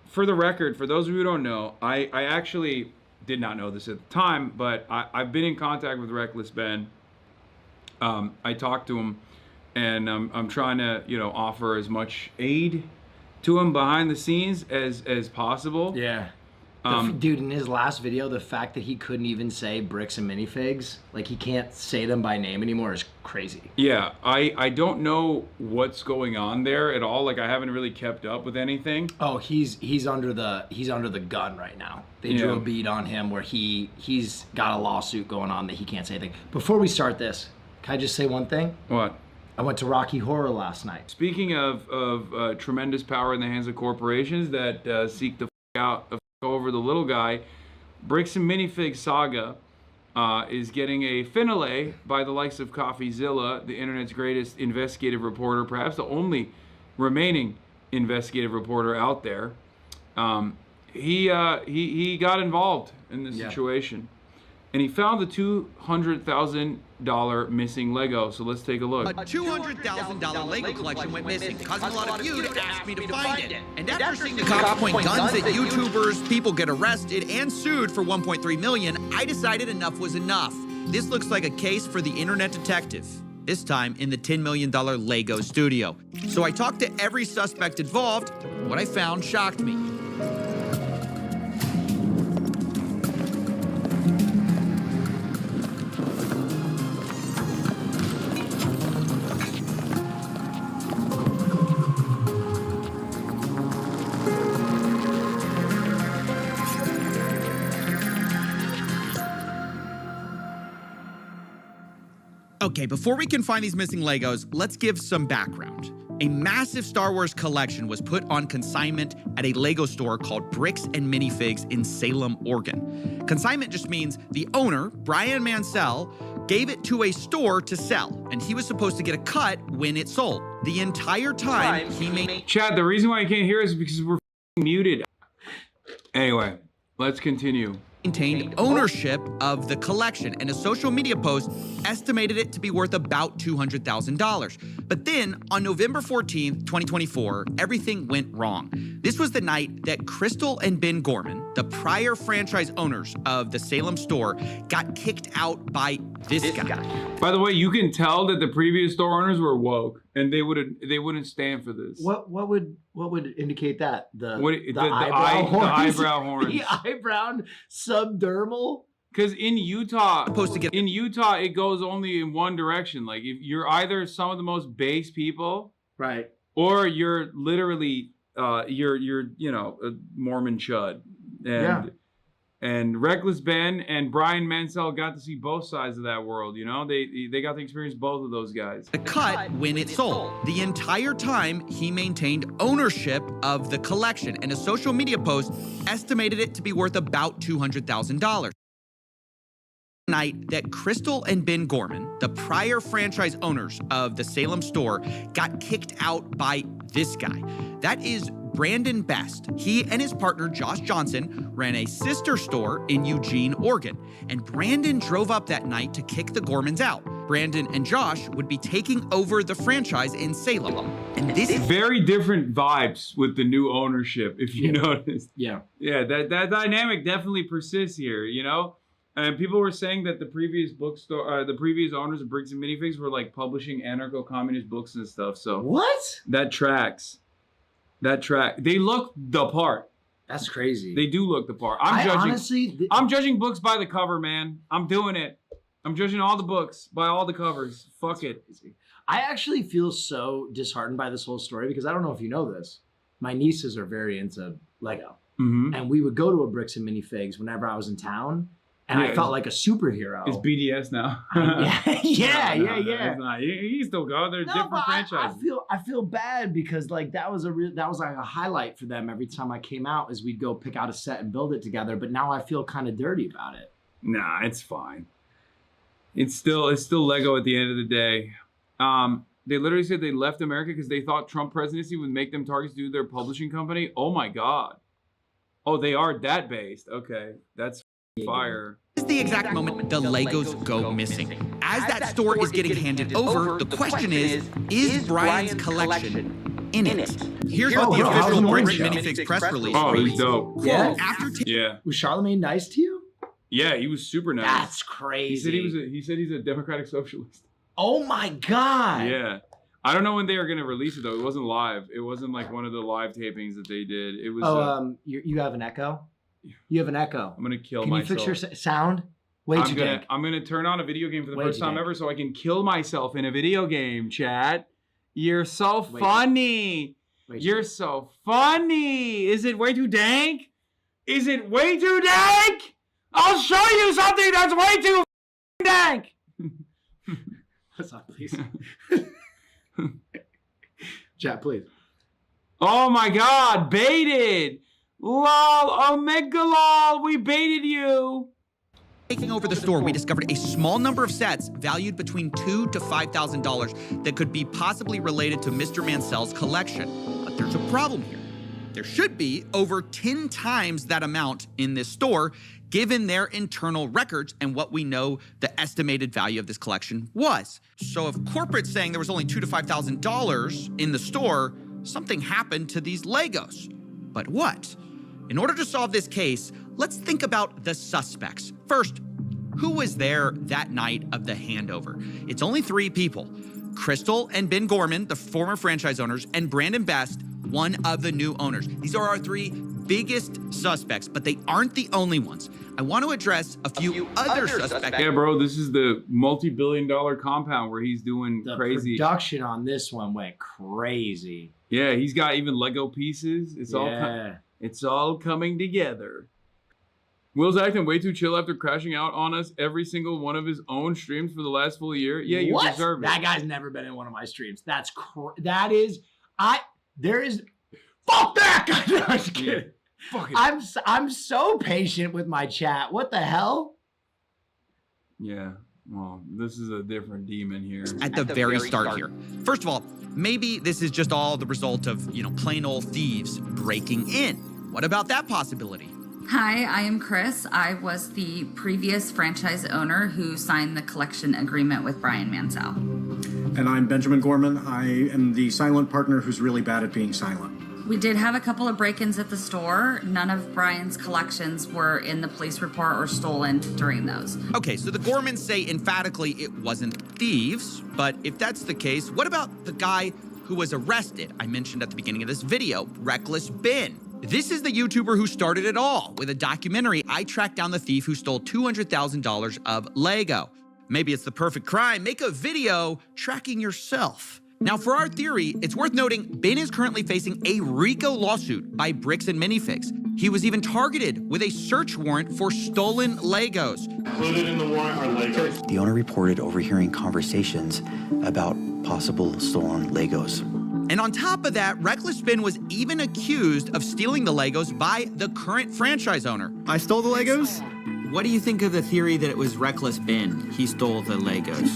For the record, for those of you who don't know, I actually did not know this at the time, but I've been in contact with Reckless Ben. I talked to him, and I'm trying to, offer as much aid to him behind the scenes as possible. Yeah. Dude, in his last video, the fact that he couldn't even say Bricks and Minifigs, like he can't say them by name anymore, is crazy. Yeah, I don't know what's going on there at all. Like, I haven't really kept up with anything. Oh, he's under the gun right now. They drew a bead on him where he's got a lawsuit going on that he can't say anything. Before we start this, can I just say one thing? What? I went to Rocky Horror last night. Speaking of tremendous power in the hands of corporations that seek to over the little guy, Bricks and Minifigs saga is getting a finale by the likes of Coffeezilla, the internet's greatest investigative reporter, perhaps the only remaining investigative reporter out there. He got involved in this situation, and he found the $200,000 missing Lego. So let's take a look. A $200,000 Lego collection went missing, causing a lot of you to ask me to find it. And after seeing the cops point guns at YouTubers, people get arrested and sued for $1.3 million, I decided enough was enough. This looks like a case for the internet detective, this time in the $10 million Lego studio. So I talked to every suspect involved. What I found shocked me. Okay, before we can find these missing Legos, let's give some background. A massive Star Wars collection was put on consignment at a Lego store called Bricks and Minifigs in Salem, Oregon. Consignment just means the owner, Brian Mansell, gave it to a store to sell, and he was supposed to get a cut when it sold. The entire time he made... Chad, the reason why you can't hear us is because we're muted. Anyway, let's continue. Maintained ownership of the collection, and a social media post estimated it to be worth about $200,000. But then, on November 14th, 2024, everything went wrong. This was the night that Crystal and Ben Gorman, the prior franchise owners of the Salem store, got kicked out by this guy. By the way, you can tell that the previous store owners were woke, and they wouldn't stand for this. What would indicate that? The eyebrow horns. The eyebrow subdermal. Because in Utah, it goes only in one direction. Like, if you're either some of the most base people, right, or you're literally you're a Mormon chud. And Reckless Ben and Brian Mansell got to see both sides of that world. They got to experience both of those guys. A cut when it sold. The entire time he maintained ownership of the collection, and a social media post estimated it to be worth about $200,000. Night that Crystal and Ben Gorman, the prior franchise owners of the Salem store, got kicked out by this guy. That is Brandon Best. He and his partner Josh Johnson ran a sister store in Eugene, Oregon, and Brandon drove up that night to kick the Gormans out. Brandon and Josh would be taking over the franchise in Salem. And this is very different vibes with the new ownership, if you noticed. Yeah. Yeah, that dynamic definitely persists here, And people were saying that the previous bookstore, the previous owners of Bricks and Minifigs were like publishing anarcho-communist books and stuff. So what? That tracks. They look the part. That's crazy. They do look the part. I'm judging books by the cover, man. I'm doing it. I'm judging all the books by all the covers. Fuck it. I actually feel so disheartened by this whole story because I don't know if you know this. My nieces are very into Lego. Mm-hmm. And we would go to a Bricks and Minifigs whenever I was in town. And I felt like a superhero. It's BDS now. yeah. It's not. You still go. They're different franchises. I feel bad because like that was like a highlight for them every time I came out, is we'd go pick out a set and build it together. But now I feel kind of dirty about it. Nah, it's fine. It's still Lego at the end of the day. They literally said they left America because they thought Trump presidency would make them targets due to their publishing company. Oh my God. Oh, they are that based. Okay, that's fire. This is the exact moment the Legos go missing. As that store is getting handed over, the question is Brian's collection in it. Here's Oh, what the bro, how's official the Bricks show? Minifigs press release Oh, it was reads. dope. Yeah. After Yeah. Was Charlemagne nice to you? Yeah, he was super nice. That's He crazy. said he said he's a democratic socialist. Oh my God. Yeah. I don't know when they are going to release it though. It wasn't live. It wasn't like one of the live tapings that they did. It was. You have an echo? You have an echo. I'm gonna kill Can myself. you fix your sound? I'm gonna turn on a video game for the first time ever, so I can kill myself in a video game. Chat, you're so funny. You're so funny. Is it way too dank? Is it way too dank? I'll show you something that's way too dank. Hassan, please. Chat, please. Oh my God, baited. Lol, omega lol, we baited you. Taking over the store, we discovered a small number of sets valued between $2,000 to $5,000 that could be possibly related to Mr. Mansell's collection. But there's a problem here. There should be over 10 times that amount in this store, given their internal records and what we know the estimated value of this collection was. So if corporate's saying there was only $2,000 to $5,000 in the store, something happened to these Legos. But what? In order to solve this case, let's think about the suspects. First, who was there that night of the handover? It's only 3 people. Crystal and Ben Gorman, the former franchise owners, and Brandon Best, one of the new owners. These are our 3 biggest suspects, but they aren't the only ones. I want to address a few other suspects. Yeah, bro, this is the multi-billion-dollar compound where he's doing crazy. The production on this one went crazy. Yeah, he's got even Lego pieces. It's all coming together. Will's acting way too chill after crashing out on us every single one of his own streams for the last full year. Yeah, you deserve it. That guy's never been in one of my streams. Fuck that guy. No, I'm just kidding. Yeah. I'm so patient with my chat. What the hell? Yeah, well, this is a different demon here. At the very start here. First of all, maybe this is just all the result of, plain old thieves breaking in. What about that possibility? Hi, I am Chris. I was the previous franchise owner who signed the collection agreement with Brian Mansell. And I'm Benjamin Gorman. I am the silent partner who's really bad at being silent. We did have a couple of break-ins at the store. None of Brian's collections were in the police report or stolen during those. Okay, so the Gormans say emphatically it wasn't thieves, but if that's the case, what about the guy who was arrested? I mentioned at the beginning of this video, Reckless Ben. This is the YouTuber who started it all. With a documentary, I tracked down the thief who stole $200,000 of Lego. Maybe it's the perfect crime. Make a video tracking yourself. Now, for our theory, it's worth noting Ben is currently facing a RICO lawsuit by Bricks Minifigs. He was even targeted with a search warrant for stolen Legos. Included in the warrant are Legos. The owner reported overhearing conversations about possible stolen Legos. And on top of that, Reckless Ben was even accused of stealing the Legos by the current franchise owner. I stole the Legos? What do you think of the theory that it was Reckless Ben? He stole the Legos.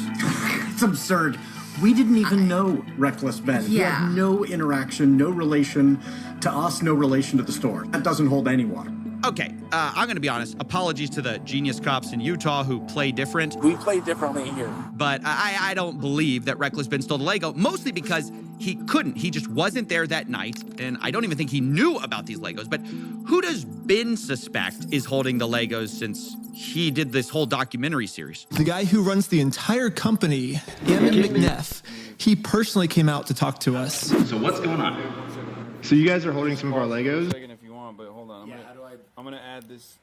It's absurd. We didn't even know Reckless Ben. He Yeah. had no interaction, no relation to us, no relation to the store. That doesn't hold any water. Okay, I'm gonna be honest. Apologies to the genius cops in Utah who play different. We play differently here. But I don't believe that Reckless Ben stole the Lego, mostly because he couldn't. He just wasn't there that night, and I don't even think he knew about these Legos. But who does Ben suspect is holding the Legos since he did this whole documentary series? The guy who runs the entire company, Hasan Neff, he personally came out to talk to us. So what's going on? So you guys are holding some of our Legos? Second if you want, but hold on. I'm gonna add this.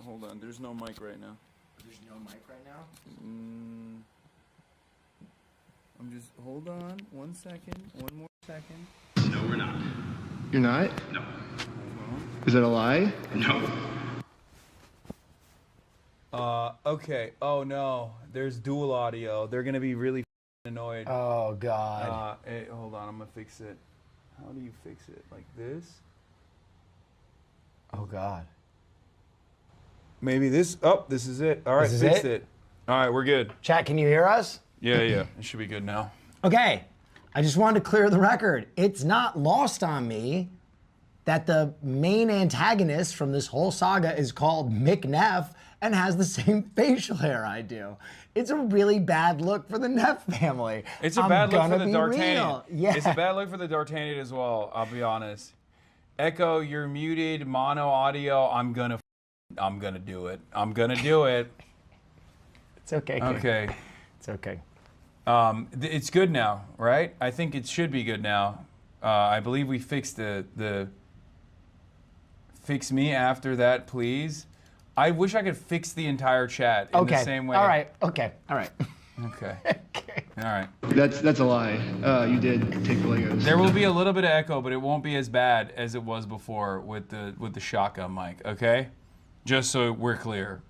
Hold on. There's no mic right now. There's no mic right now? I'm just hold on. 1 second. One more second. No, we're not. You're not? No. Is that a lie? No. Okay. Oh no. There's dual audio. They're gonna be really annoyed. Oh, God. Hey, hold on. I'm gonna fix it. How do you fix it? Like this? Oh, God. Maybe this. Oh, this is it. All right, This is fixed it? it. All right, we're good. Chat, can you hear us? Yeah. It should be good now. Okay. I just wanted to clear the record. It's not lost on me that the main antagonist from this whole saga is called Mick Neff, and has the same facial hair I do. It's a really bad look for the Neff family. It's a bad look for the D'Artagnan. Real. Yeah. It's a bad look for the D'Artagnan as well, I'll be honest. Echo, you're muted, mono audio, I'm gonna do it. I'm gonna do it. It's okay. Kid. Okay. It's okay. It's good now, right? I think it should be good now. I believe we fixed the fix me after that, please. I wish I could fix the entire chat in the same way. All right. Okay. All right. Okay. All right. That's a lie. You did take the Legos. There will be a little bit of echo, but it won't be as bad as it was before with the shotgun mic. Okay, just so we're clear.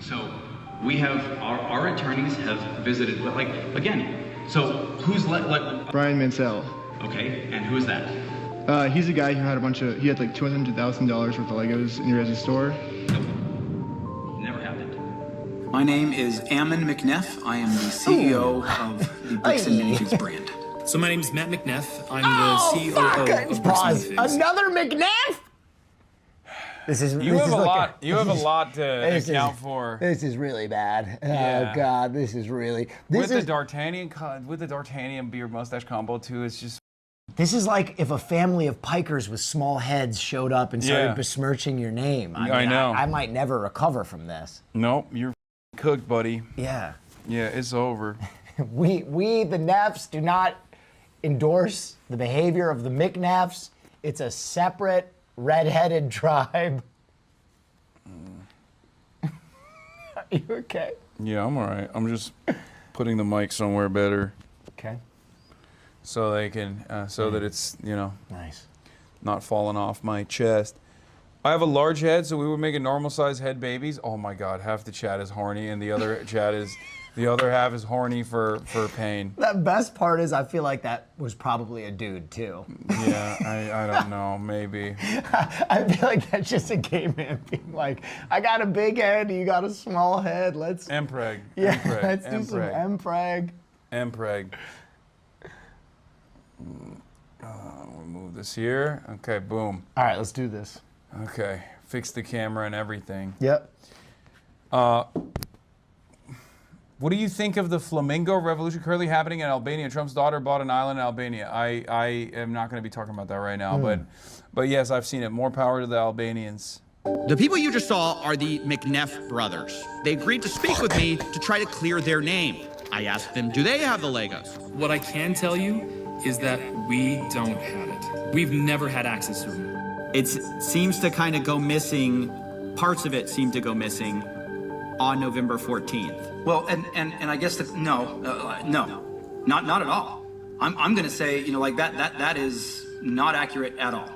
So we have our attorneys have visited, but like again. So who's Brian Mansell. Okay, and who is that? He's a guy who had he had like $200,000 worth of Legos in your guys' store. Nope. Never happened. My name is Ammon McNeff. I am the CEO of the Bricks Minifigs brand. So my name is Matt McNeff. I'm the COO of Bricks Minifigs. Another McNeff? You have a lot to account for. This is really bad. Yeah. Oh God, this is really. With the D'Artagnan beard mustache combo too, it's just. This is like if a family of pikers with small heads showed up and started besmirching your name. I know. I might never recover from this. Nope, you're cooked, buddy. Yeah. Yeah, it's over. we the Neffs do not endorse the behavior of the McNeffs. It's a separate red-headed tribe. Are you okay? Yeah, I'm all right. I'm just putting the mic somewhere better. Okay. So they can, so that it's, nice, not falling off my chest. I have a large head, so we would make a normal size head babies. Oh my God, half the chat is horny, and the other the other half is horny for pain. The best part is I feel like that was probably a dude too. Yeah, I don't know, maybe. I feel like that's just a gay man being like, I got a big head, you got a small head, let's... Mpreg. Yeah, Mpreg. let's do some Mpreg. Mpreg. We'll move this here. Okay, boom. All right, let's do this. Okay, fix the camera and everything. Yep. What do you think of the flamingo revolution currently happening in Albania? Trump's daughter bought an island in Albania. I am not going to be talking about that right now, but yes, I've seen it. More power to the Albanians. The people you just saw are the McNeff brothers. They agreed to speak with me to try to clear their name. I asked them, do they have the Legos? What I can tell you is that we don't have it. We've never had access to them. It seems to kind of go missing. Parts of it seem to go missing on November 14th. Well, and I guess no, not at all. I'm going to say, like that is not accurate at all.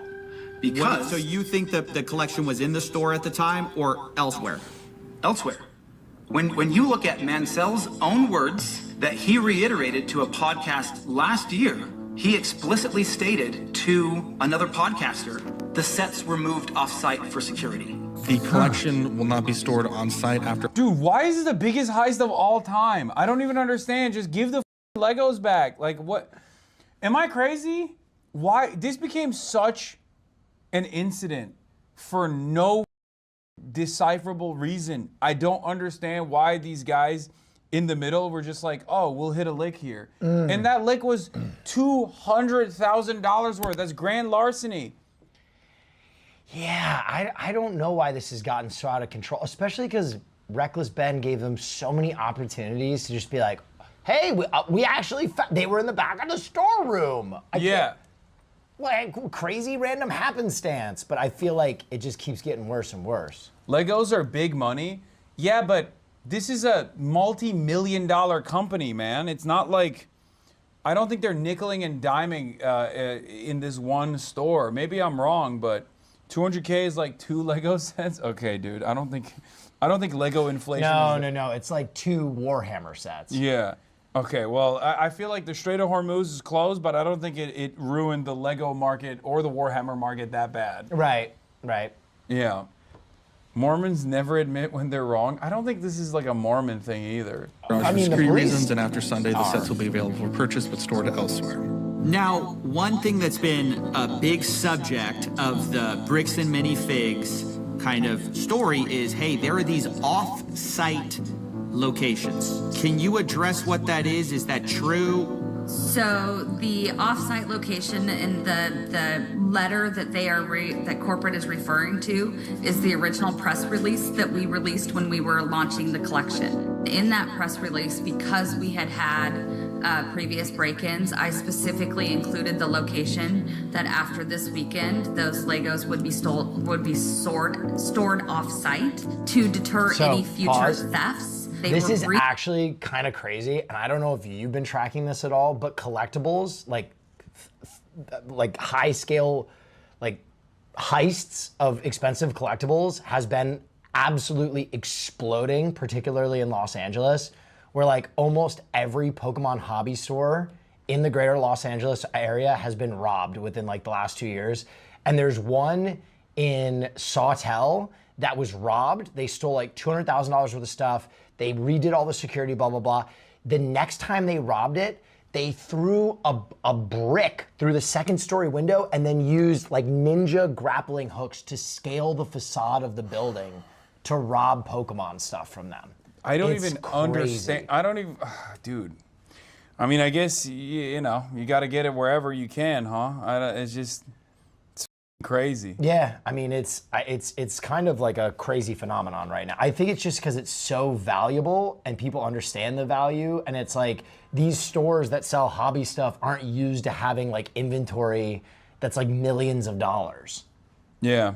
Because so you think that the collection was in the store at the time or elsewhere? Elsewhere. When you look at Mansell's own words that he reiterated to a podcast last year, he explicitly stated to another podcaster, the sets were moved off-site for security. The collection will not be stored on site after. Dude, why is it the biggest heist of all time? I don't even understand. Just give the Legos back. Like, what? Am I crazy? Why? This became such an incident for no decipherable reason. I don't understand why these guys in the middle were just like, oh, we'll hit a lick here. And that lick was $200,000 worth. That's grand larceny. Yeah, I don't know why this has gotten so out of control, especially because Reckless Ben gave them so many opportunities to just be like, hey, we actually, they were in the back of the storeroom. Like, crazy random happenstance, but I feel like it just keeps getting worse and worse. Legos are big money. Yeah, but this is a multi-million-dollar company, man. It's not like, I don't think they're nickeling and diming in this one store. Maybe I'm wrong, but 200K is like 2 Lego sets? Okay, dude, I don't think Lego inflation No, it's like 2 Warhammer sets. Yeah. Okay, well, I feel like the Strait of Hormuz is closed, but I don't think it ruined the Lego market or the Warhammer market that bad. Right. Yeah. Mormons never admit when they're wrong. I don't think this is like a Mormon thing either. For security reasons, and after Sunday, the sets will be available for purchase but stored elsewhere. Now, one thing that's been a big subject of the Bricks and Minifigs kind of story is, hey, there are these off-site locations. Can you address what that is? Is that true? So the off-site location in the letter that that corporate is referring to is the original press release that we released when we were launching the collection. In that press release, because we had previous break-ins, I specifically included the location that after this weekend, those Legos would be stored off-site to deter any future thefts. This is actually kind of crazy, and I don't know if you've been tracking this at all, but collectibles, like high scale, like heists of expensive collectibles has been absolutely exploding, particularly in Los Angeles, where like almost every Pokemon hobby store in the greater Los Angeles area has been robbed within like the last 2 years. And there's one in Sawtell that was robbed. They stole like $200,000 worth of stuff. They redid all the security, blah, blah, blah. The next time they robbed it, they threw a brick through the second story window and then used like ninja grappling hooks to scale the facade of the building to rob Pokemon stuff from them. I don't even understand. I don't even, dude. I mean, I guess, you know, you got to get it wherever you can, huh? It's just, it's crazy. Yeah, I mean, it's kind of like a crazy phenomenon right now. I think it's just because it's so valuable and people understand the value, and it's like these stores that sell hobby stuff aren't used to having like inventory that's like millions of dollars. Yeah.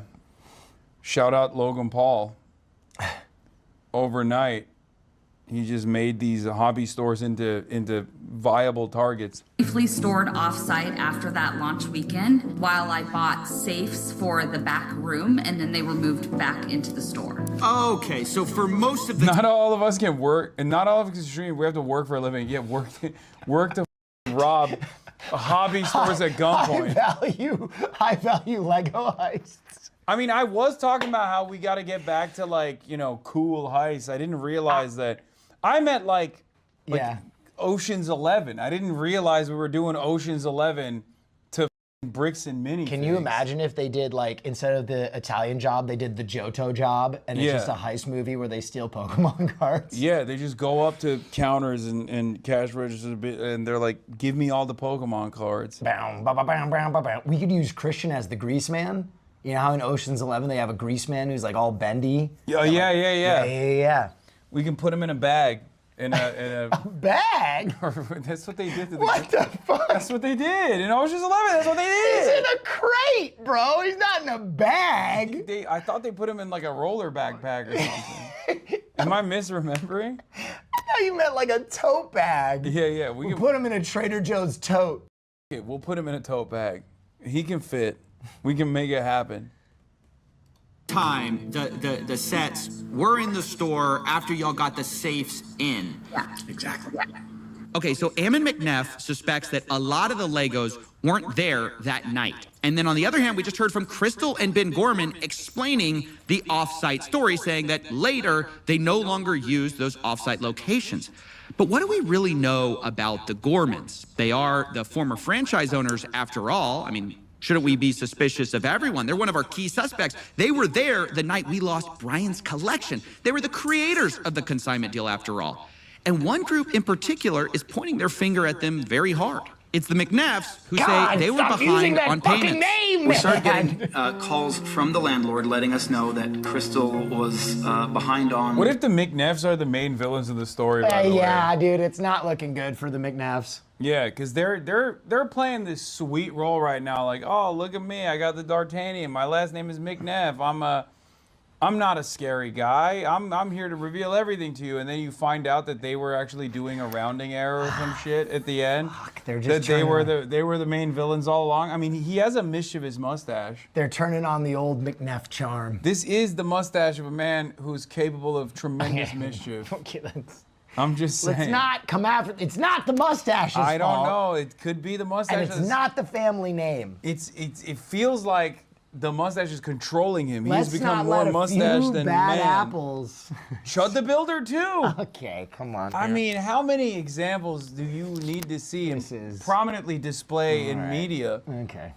Shout out Logan Paul. Overnight, he just made these hobby stores into viable targets. Briefly stored off-site after that launch weekend while I bought safes for the back room, and then they were moved back into the store. Okay, so for most of the not all of us can work, and not all of us can stream. We have to work for a living. Yeah, work to rob hobby stores at gunpoint. High value Lego heists. I mean, I was talking about how we got to get back to like, you know, cool heists. I didn't realize that. I meant like Ocean's 11. I didn't realize we were doing Ocean's 11 to Bricks and Minifigs. Can you imagine if they did like, instead of the Italian Job, they did the Johto Job, and it's just a heist movie where they steal Pokemon cards? Yeah, they just go up to counters and cash registers and they're like, give me all the Pokemon cards. We could use Christian as the Grease Man. You know how in Ocean's 11 they have a grease man who's like all bendy? Yeah. We can put him in a bag. In a bag? That's what they did to the What the fuck? That's what they did. In Ocean's 11, that's what they did. He's in a crate, bro. He's not in a bag. I thought they put him in like a roller backpack or something. Am I misremembering? I thought you meant like a tote bag. Yeah. We put him in a Trader Joe's tote. Okay, we'll put him in a tote bag. He can fit. We can make it happen. Time the sets were in the store after y'all got the safes in. Yeah, exactly. Yeah. Okay, so Ammon McNeff suspects that a lot of the Legos weren't there that night. And then on the other hand, we just heard from Crystal and Ben Gorman explaining the off-site story, saying that later they no longer used those off-site locations. But what do we really know about the Gormans? They are the former franchise owners after all. I mean, shouldn't we be suspicious of everyone? They're one of our key suspects. They were there the night we lost Brian's collection. They were the creators of the consignment deal after all. And one group in particular is pointing their finger at them very hard. It's the McNeffs who say they were behind on payments. We started getting calls from the landlord letting us know that Crystal was behind on. What if the McNeffs are the main villains of the story, by the way? Yeah, dude, it's not looking good for the McNeffs. Yeah, because they're playing this sweet role right now. Like, oh, look at me, I got the D'Artagnan. My last name is McNeff. I'm not a scary guy. I'm here to reveal everything to you. And then you find out that they were actually doing a rounding error or some shit at the end. Fuck, they're just they were the main villains all along. I mean, he has a mischievous mustache. They're turning on the old McNeff charm. This is the mustache of a man who's capable of tremendous mischief. Okay, I'm just saying. Let's not come after. It's not the mustache's fault. I don't know. It could be the mustache. And it's not the family name. It feels like the mustache is controlling him. Let's He's become not more mustache than bad man. Apples. Chud the Builder too. Okay, come on. I mean, how many examples do you need to see and prominently display in media? Okay.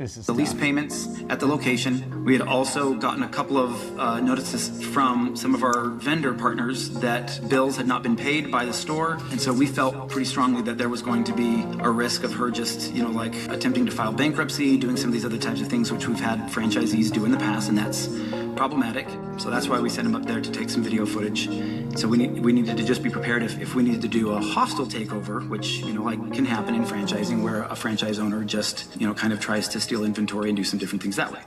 the lease payments at the location. We had also gotten a couple of notices from some of our vendor partners that bills had not been paid by the store. And so we felt pretty strongly that there was going to be a risk of her just, like attempting to file bankruptcy, doing some of these other types of things, which we've had franchisees do in the past, and that's problematic. So that's why we sent him up there to take some video footage. So we needed to just be prepared if we needed to do a hostile takeover, which, can happen in franchising, where a franchise owner just, kind of tries to steal inventory and do some different things that way.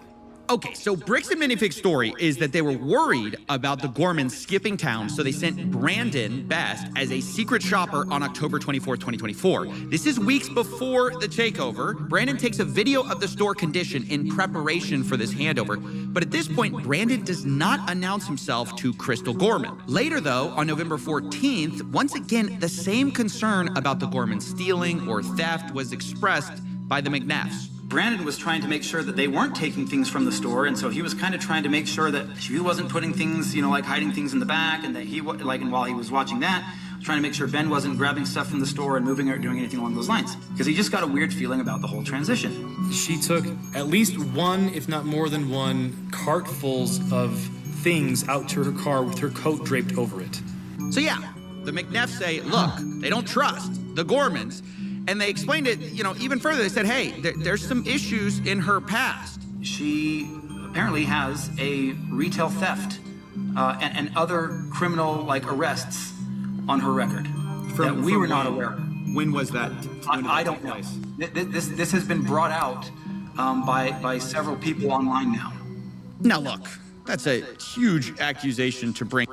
Okay, so Bricks and Minifig's story is that they were worried about the Gormans skipping town, so they sent Brandon Best as a secret shopper on October 24th, 2024. This is weeks before the takeover. Brandon takes a video of the store condition in preparation for this handover, but at this point, Brandon does not announce himself to Crystal Gorman. Later, though, on November 14th, once again, the same concern about the Gormans stealing or theft was expressed by the McNeffs. Brandon was trying to make sure that they weren't taking things from the store, and so he was kind of trying to make sure that he wasn't putting things, like hiding things in the back, and that and while he was watching that, trying to make sure Ben wasn't grabbing stuff from the store and moving it or doing anything along those lines, because he just got a weird feeling about the whole transition. She took at least one, if not more than one, cartfuls of things out to her car with her coat draped over it. So yeah, the McNeffs say, look, they don't trust the Gormans. And they explained it, even further. They said, hey, there's some issues in her past. She apparently has a retail theft and other criminal arrests on her record that we were not aware of. When was that? I don't know. This has been brought out by several people online now. Now look, that's a huge accusation to bring.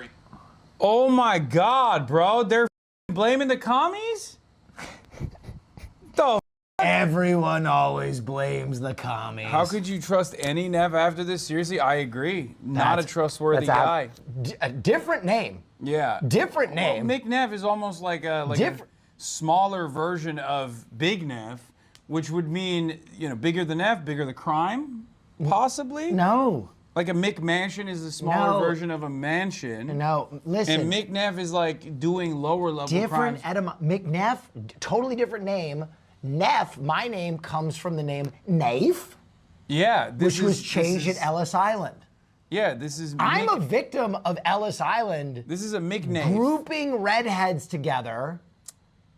Oh my God, bro! They're blaming the commies? Everyone always blames the commies. How could you trust any Neff after this? Seriously, I agree. Not a trustworthy guy. A different name. Yeah. Different name. Well, McNeff is almost like a smaller version of Big Neff, which would mean, bigger the Neff, bigger the crime, possibly? No. Like a McMansion is a smaller version of a mansion. No, listen. And McNeff is like doing lower level crimes. McNeff, totally different name. Neff, my name comes from the name Naif. Yeah. Which was changed at Ellis Island. Yeah, this is... I'm a victim of Ellis Island. This is a McNaif. Grouping redheads together.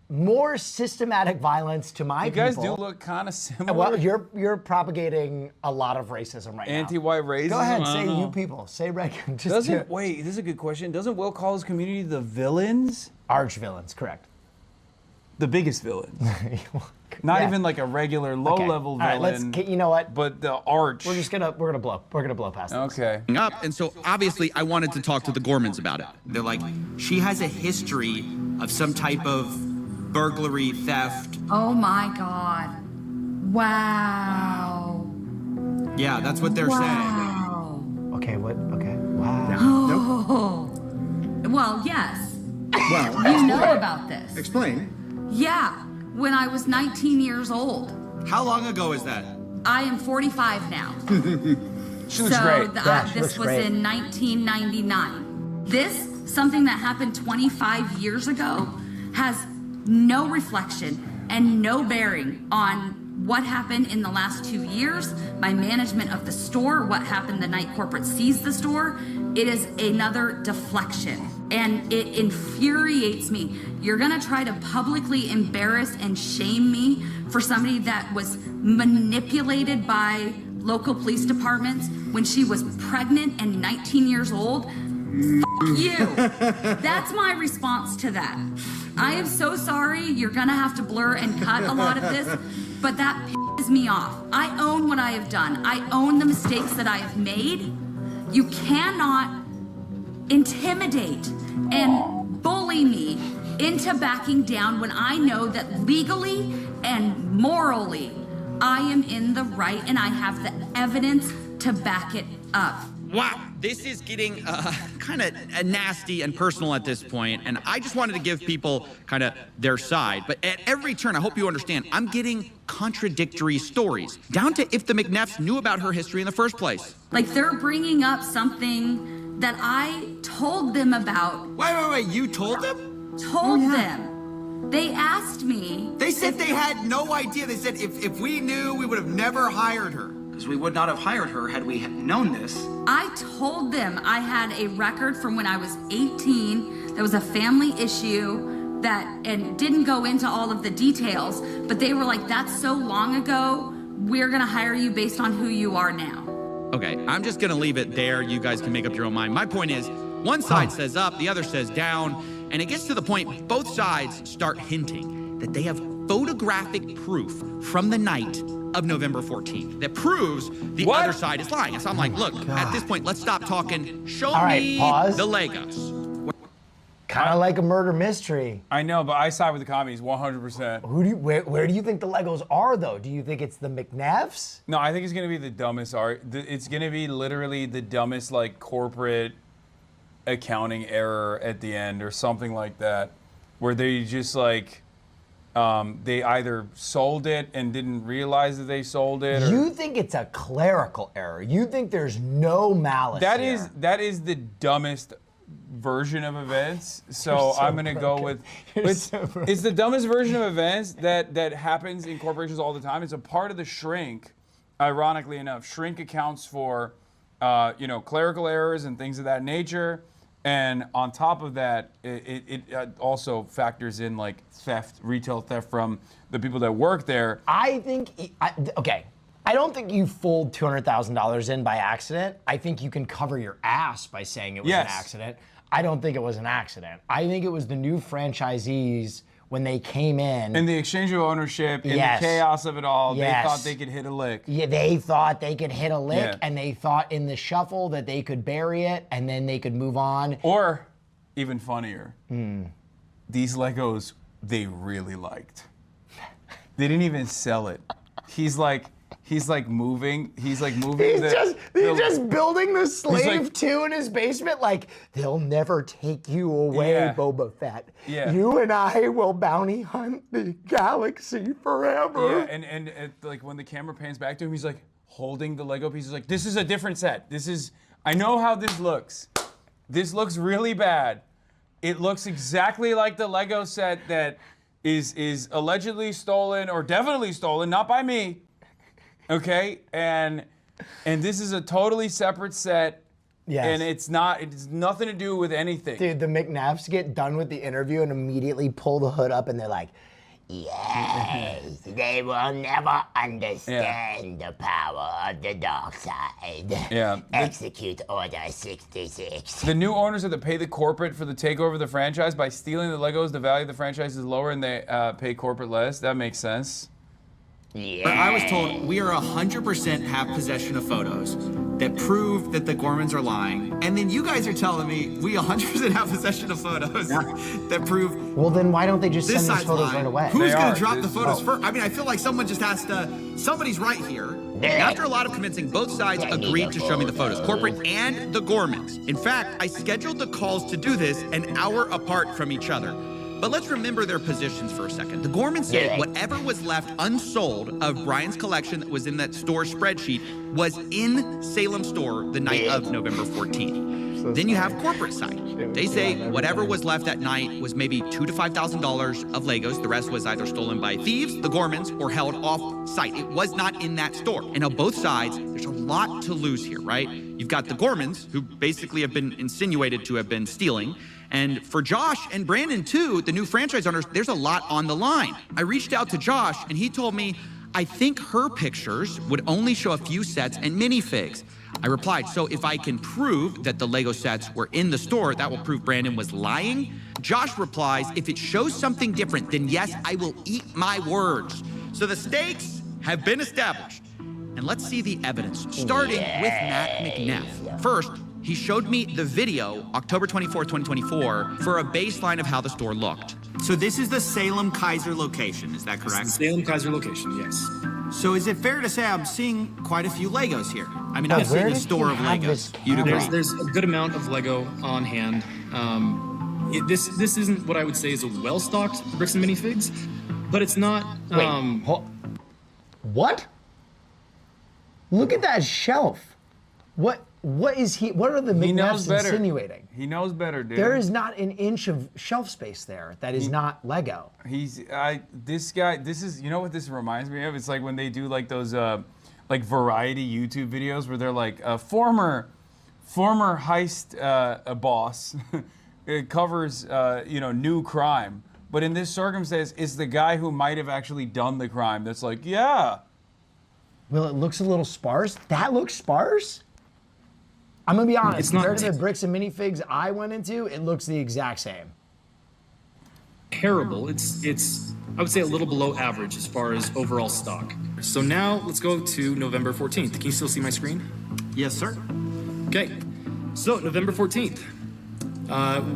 More systematic violence to my people. You guys do look kind of similar. Well, you're propagating a lot lot of racism right now. Anti-white racism? Go ahead, say you people. Say Wait, this is a good question. Doesn't Will call his community the villains? Arch villains, correct. The biggest villains. Not even like a regular low-level villain. You know what? But the arch. We're gonna blow past this. Okay. And so obviously I wanted to talk to the Gormans about it. They're like, she has a history of some type of burglary, theft. Oh my God. Wow. Yeah, that's what they're saying. Okay, what? Okay. Wow. Oh. Well, yes. Well, you know about this. Explain. Yeah, when I was 19 years old. How long ago is that? I am 45 now. She looks great. This was in 1999. This, something that happened 25 years ago, has no reflection and no bearing on what happened in the last 2 years, my management of the store, what happened the night corporate seized the store. It is another deflection, and it infuriates me. You're gonna try to publicly embarrass and shame me for somebody that was manipulated by local police departments when she was pregnant and 19 years old? Fuck you. That's my response to that. I am so sorry. You're gonna have to blur and cut a lot of this, but that pisses me off. I own what I have done. I own the mistakes that I have made. You cannot intimidate and bully me into backing down when I know that legally and morally I am in the right and I have the evidence to back it up. Wow, this is getting kind of nasty and personal at this point, and I just wanted to give people kind of their side. But at every turn, I hope you understand, I'm getting contradictory stories, down to if the McNeffs knew about her history in the first place. Like they're bringing up something that I told them about. Wait, you told them? Told them. They asked me. They said they had no idea. They said if we knew, we would have never hired her. Because we would not have hired her had we known this. I told them I had a record from when I was 18. There was a family issue and didn't go into all of the details, but they were like, that's so long ago, we're gonna hire you based on who you are now. Okay, I'm just gonna leave it there. You guys can make up your own mind. My point is, one side says up, the other says down, and it gets to the point both sides start hinting that they have photographic proof from the night of November 14th that proves the other side is lying. And so I'm like, look, at this point, let's stop talking. Show me the Legos. Kind of like a murder mystery. I know, but I side with the commies 100%. Where do you think the Legos are, though? Do you think it's the McNeffs? No, I think it's gonna be the dumbest art. It's gonna be literally the dumbest, like, corporate accounting error at the end or something like that, where they just like they either sold it and didn't realize that they sold it. You think it's a clerical error? You think there's no malice? That is the dumbest version of events. So I'm gonna go with it's the dumbest version of events that happens in corporations all the time. It's a part of the shrink. Ironically enough, shrink accounts for clerical errors and things of that nature. And on top of that, it also factors in like theft, retail theft from the people that work there. I think, I don't think you fold $200,000 in by accident. I think you can cover your ass by saying it was an accident. I don't think it was an accident. I think it was the new franchisees when they came in. In the exchange of ownership, in the chaos of it all, they thought they could hit a lick. Yeah, they thought they could hit a lick, and they thought in the shuffle that they could bury it, and then they could move on. Or, even funnier, these Legos they really liked. They didn't even sell it. He's like moving. He's just building the Slave 2 in his basement. Like, they'll never take you away, Boba Fett. Yeah. You and I will bounty hunt the galaxy forever. Yeah, and like when the camera pans back to him, he's like holding the Lego pieces. Like, this is a different set. I know how this looks. This looks really bad. It looks exactly like the Lego set that is allegedly stolen or definitely stolen, not by me. Okay, and this is a totally separate set. Yes. And it's nothing to do with anything. Dude, the McNeffs get done with the interview and immediately pull the hood up and they're like, yes, they will never understand the power of the dark side. Yeah. Execute Order 66. The new owners have to pay the corporate for the takeover of the franchise. By stealing the Legos, the value of the franchise is lower and they pay corporate less. That makes sense. Yeah. But I was told we are 100% have possession of photos that prove that the Gormans are lying. And then you guys are telling me we 100% have possession of photos that prove. Well, then why don't they just send those photos right away? Who's going to drop the photos first? I mean, I feel like someone just has to, somebody's right here. After a lot of convincing, both sides agreed to show me the photos, corporate and the Gormans. In fact, I scheduled the calls to do this an hour apart from each other. But let's remember their positions for a second. The Gormans said whatever was left unsold of Brian's collection that was in that store spreadsheet was in Salem store the night of November 14th. Then you have corporate side. They say whatever was left that night was maybe $2,000 to $5,000 of Legos. The rest was either stolen by thieves, the Gormans, or held off site. It was not in that store. And on both sides, there's a lot to lose here, right? You've got the Gormans, who basically have been insinuated to have been stealing. And for Josh and Brandon, too, the new franchise owners, there's a lot on the line. I reached out to Josh, and he told me, I think her pictures would only show a few sets and minifigs. I replied, so if I can prove that the Lego sets were in the store, that will prove Brandon was lying? Josh replies, if it shows something different, then yes, I will eat my words. So the stakes have been established. And let's see the evidence, starting with Matt McNeff. First, he showed me the video, October 24th, 2024, for a baseline of how the store looked. So this is the Salem Kaiser location, is that correct? It's the Salem Kaiser location, yes. So is it fair to say I'm seeing quite a few Legos here? I mean, I'm seeing a store of Legos. You'd agree? There's a good amount of Lego on hand. This isn't what I would say is a well-stocked Bricks and Minifigs, but it's not... What? Look at that shelf. What? What is he? What are the McNeffs insinuating? He knows better, dude. There is not an inch of shelf space there that is not Lego. This guy. This is. You know what this reminds me of? It's like when they do like those like variety YouTube videos where they're like former heist boss. It covers new crime, but in this circumstance, it's the guy who might have actually done the crime that's like, yeah. Well, it looks a little sparse. That looks sparse? I'm gonna be honest, It's not compared to the Bricks and Minifigs I went into, it looks the exact same. Terrible. It's I would say a little below average as far as overall stock. So now let's go to November 14th. Can you still see my screen? Yes, sir. Okay. So November 14th,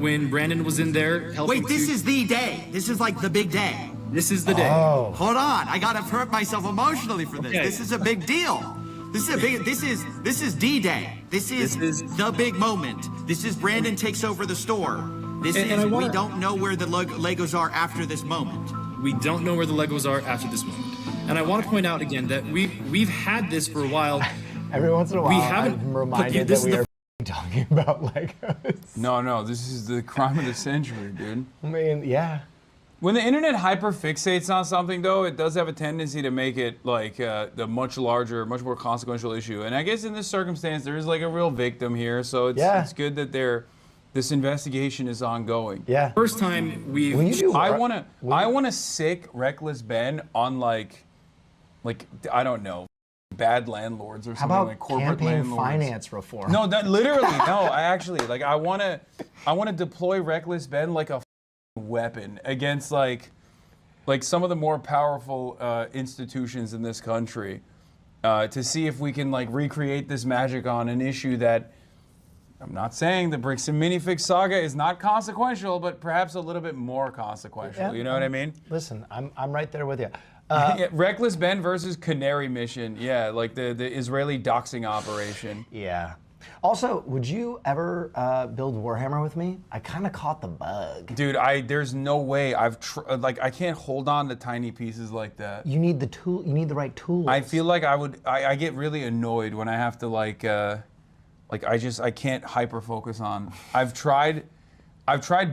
when Brandon was in there helping. Wait, this is the day. This is like the big day. This is the day. Oh. Hold on, I gotta hurt myself emotionally for this. Okay. This is a big deal. This is D-Day. This is the big moment. This is Brandon takes over the store. We don't know where the Legos are after this moment. We don't know where the Legos are after this moment. And I want to point out again that we've had this for a while. Every once in a while, I'm reminded that we are talking about Legos. No, this is the crime of the century, dude. I mean, yeah. When the internet hyperfixates on something, though, it does have a tendency to make it like the much larger, much more consequential issue. And I guess in this circumstance, there is like a real victim here, so it's good that this investigation is ongoing. Yeah. First time I want to sick Reckless Ben on like I don't know, bad landlords or something. How about like corporate campaign landlords. finance reform? No, that literally no. I actually I want to deploy Reckless Ben like a weapon against like some of the more powerful institutions in this country to see if we can like recreate this magic on an issue that I'm not saying the Bricks and Minifigs saga is not consequential, but perhaps a little bit more consequential. Yeah, you know what I mean? Listen, I'm right there with you. Reckless Ben versus Canary Mission. Yeah, like the Israeli doxing operation. Yeah. Also, would you ever build Warhammer with me? I kind of caught the bug. Dude, there's no way. I can't hold on to tiny pieces like that. You need the tool. You need the right tools. I feel like I get really annoyed when I have to I can't hyper focus on. I've tried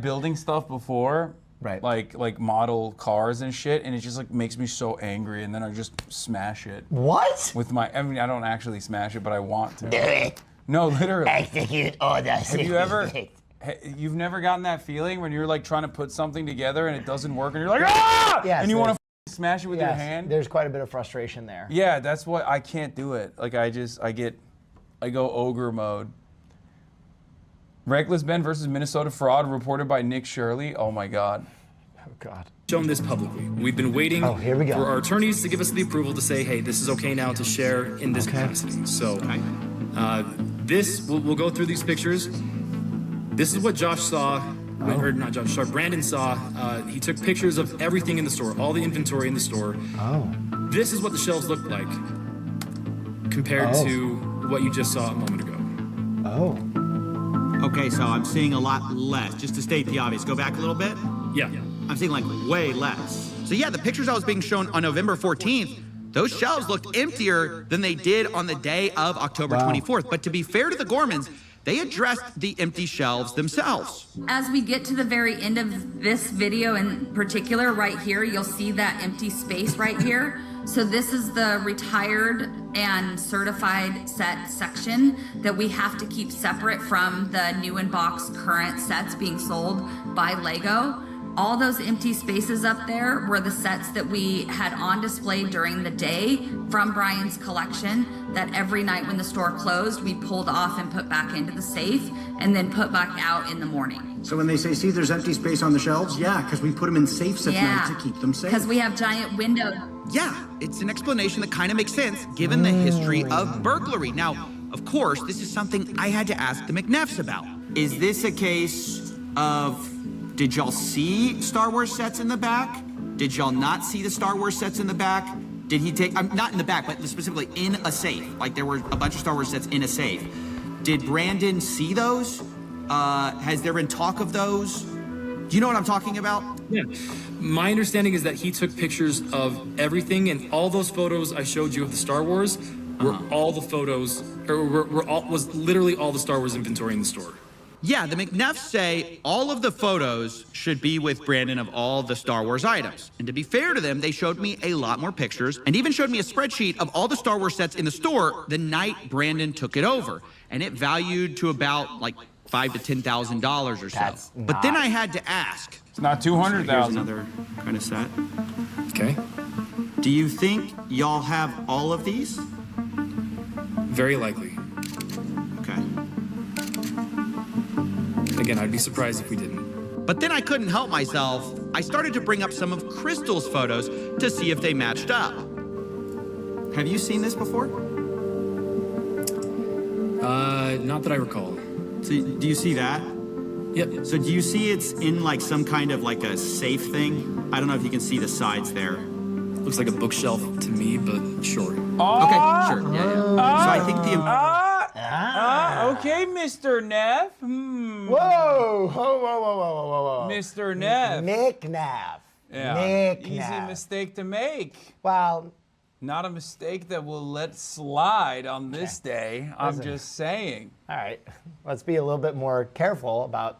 building stuff before. Right. Like model cars and shit, and it just like makes me so angry, and then I just smash it. What? I don't actually smash it, but I want to. Do it. No, literally. Execute orders. Have you ever? You've never gotten that feeling when you're like trying to put something together and it doesn't work, and you're like, ah! Yes, and you want to smash it with your hand? There's quite a bit of frustration there. Yeah, that's what I can't do it. Like I go ogre mode. Reckless Ben versus Minnesota Fraud, reported by Nick Shirley. Oh my God. Oh God. Shown this publicly. We've been waiting here we go. for our attorneys to give us the approval to say, hey, this is okay now to share in this capacity. So we'll go through these pictures. This is what Josh saw, or not Josh, sorry, Brandon saw. He took pictures of everything in the store, all the inventory in the store. Oh. This is what the shelves look like compared to what you just saw a moment ago. Oh. Okay, so I'm seeing a lot less. Just to state the obvious, go back a little bit. Yeah. I'm seeing like way less. So yeah, the pictures I was being shown on November 14th, those shelves looked emptier than they did on the day of October 24th. But to be fair to the Gormans, they addressed the empty shelves themselves. As we get to the very end of this video in particular, right here, you'll see that empty space right here. So this is the retired and certified set section that we have to keep separate from the new in box current sets being sold by Lego. All those empty spaces up there were the sets that we had on display during the day from Brian's collection that every night when the store closed, we pulled off and put back into the safe and then put back out in the morning. So when they say, see, there's empty space on the shelves, yeah, because we put them in safes at night to keep them safe. Because we have giant windows. Yeah, it's an explanation that kind of makes sense given the history of burglary. Now, of course, this is something I had to ask the McNeffs about. Is this a case of, did y'all see Star Wars sets in the back? Did y'all not see the Star Wars sets in the back? Did he take, not in the back, but specifically in a safe? Like there were a bunch of Star Wars sets in a safe. Did Brandon see those? Has there been talk of those? Do you know what I'm talking about? Yeah. My understanding is that he took pictures of everything, and all those photos I showed you of the Star Wars, were all the photos, or was literally all the Star Wars inventory in the store. Yeah, the McNeffs say all of the photos should be with Brandon of all the Star Wars items. And to be fair to them, they showed me a lot more pictures and even showed me a spreadsheet of all the Star Wars sets in the store the night Brandon took it over. And it valued to about like $5,000 to $10,000 or so. But then I had to ask. It's not 200,000. Here's another kind of set. Okay. Do you think y'all have all of these? Very likely. Okay. Again, I'd be surprised if we didn't. But then I couldn't help myself. I started to bring up some of Crystal's photos to see if they matched up. Have you seen this before? Not that I recall. So do you see that? Yep. So do you see it's in like some kind of like a safe thing? I don't know if you can see the sides there. Looks like a bookshelf to me, but sure. Okay, sure. Yeah. So I think the... Okay, Mr. Neff. Whoa, whoa. Mr. Neff. McNeff. Yeah. Easy McNeff. mistake to make. Well, not a mistake that we'll let slide on this day. I'm just saying. All right. Let's be a little bit more careful about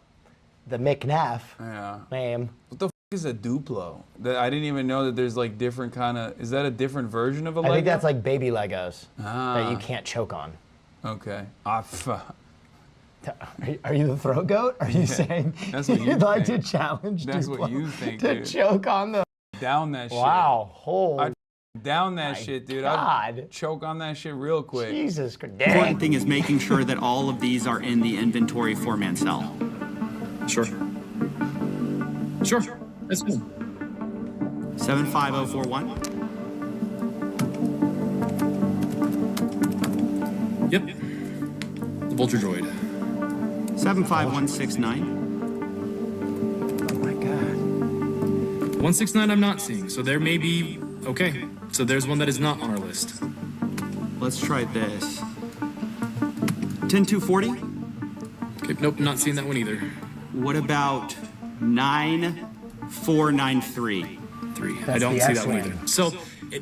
the McNeff name. What the f is a Duplo? I didn't even know that there's like different kind of. Is that a different version of a Lego? I think that's like baby Legos that you can't choke on. Okay. Are you the throat goat? Are you saying that's what you'd like to challenge That's Duplo what you think, to dude. choke on the... Down that shit. Wow. Holy... Down that shit, dude. I'd choke on that shit real quick. Jesus Christ. The important thing is making sure that all of these are in the inventory for Mansell. Sure. Sure. That's cool. 75041. Yep. The Vulture Droid. 75169. Oh my God. 169 I'm not seeing, so there may be... Okay, so there's one that is not on our list. Let's try this. 10240? Okay, nope, not seeing that one either. What about 9493? I don't see that one either. So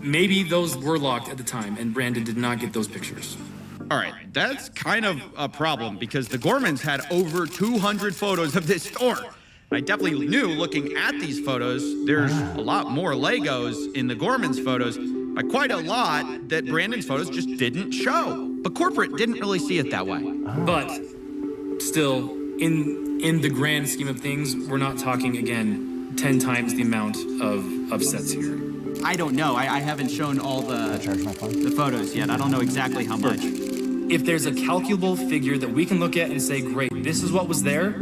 maybe those were locked at the time, and Brandon did not get those pictures. All right, that's kind of a problem because the Gormans had over 200 photos of this store. I definitely knew looking at these photos, there's a lot more Legos in the Gormans photos, by quite a lot that Brandon's photos just didn't show. But corporate didn't really see it that way. But still, in the grand scheme of things, we're not talking, again, 10 times the amount of sets here. I don't know. I haven't shown all the photos yet. I don't know exactly how much. If there's a calculable figure that we can look at and say, great, this is what was there,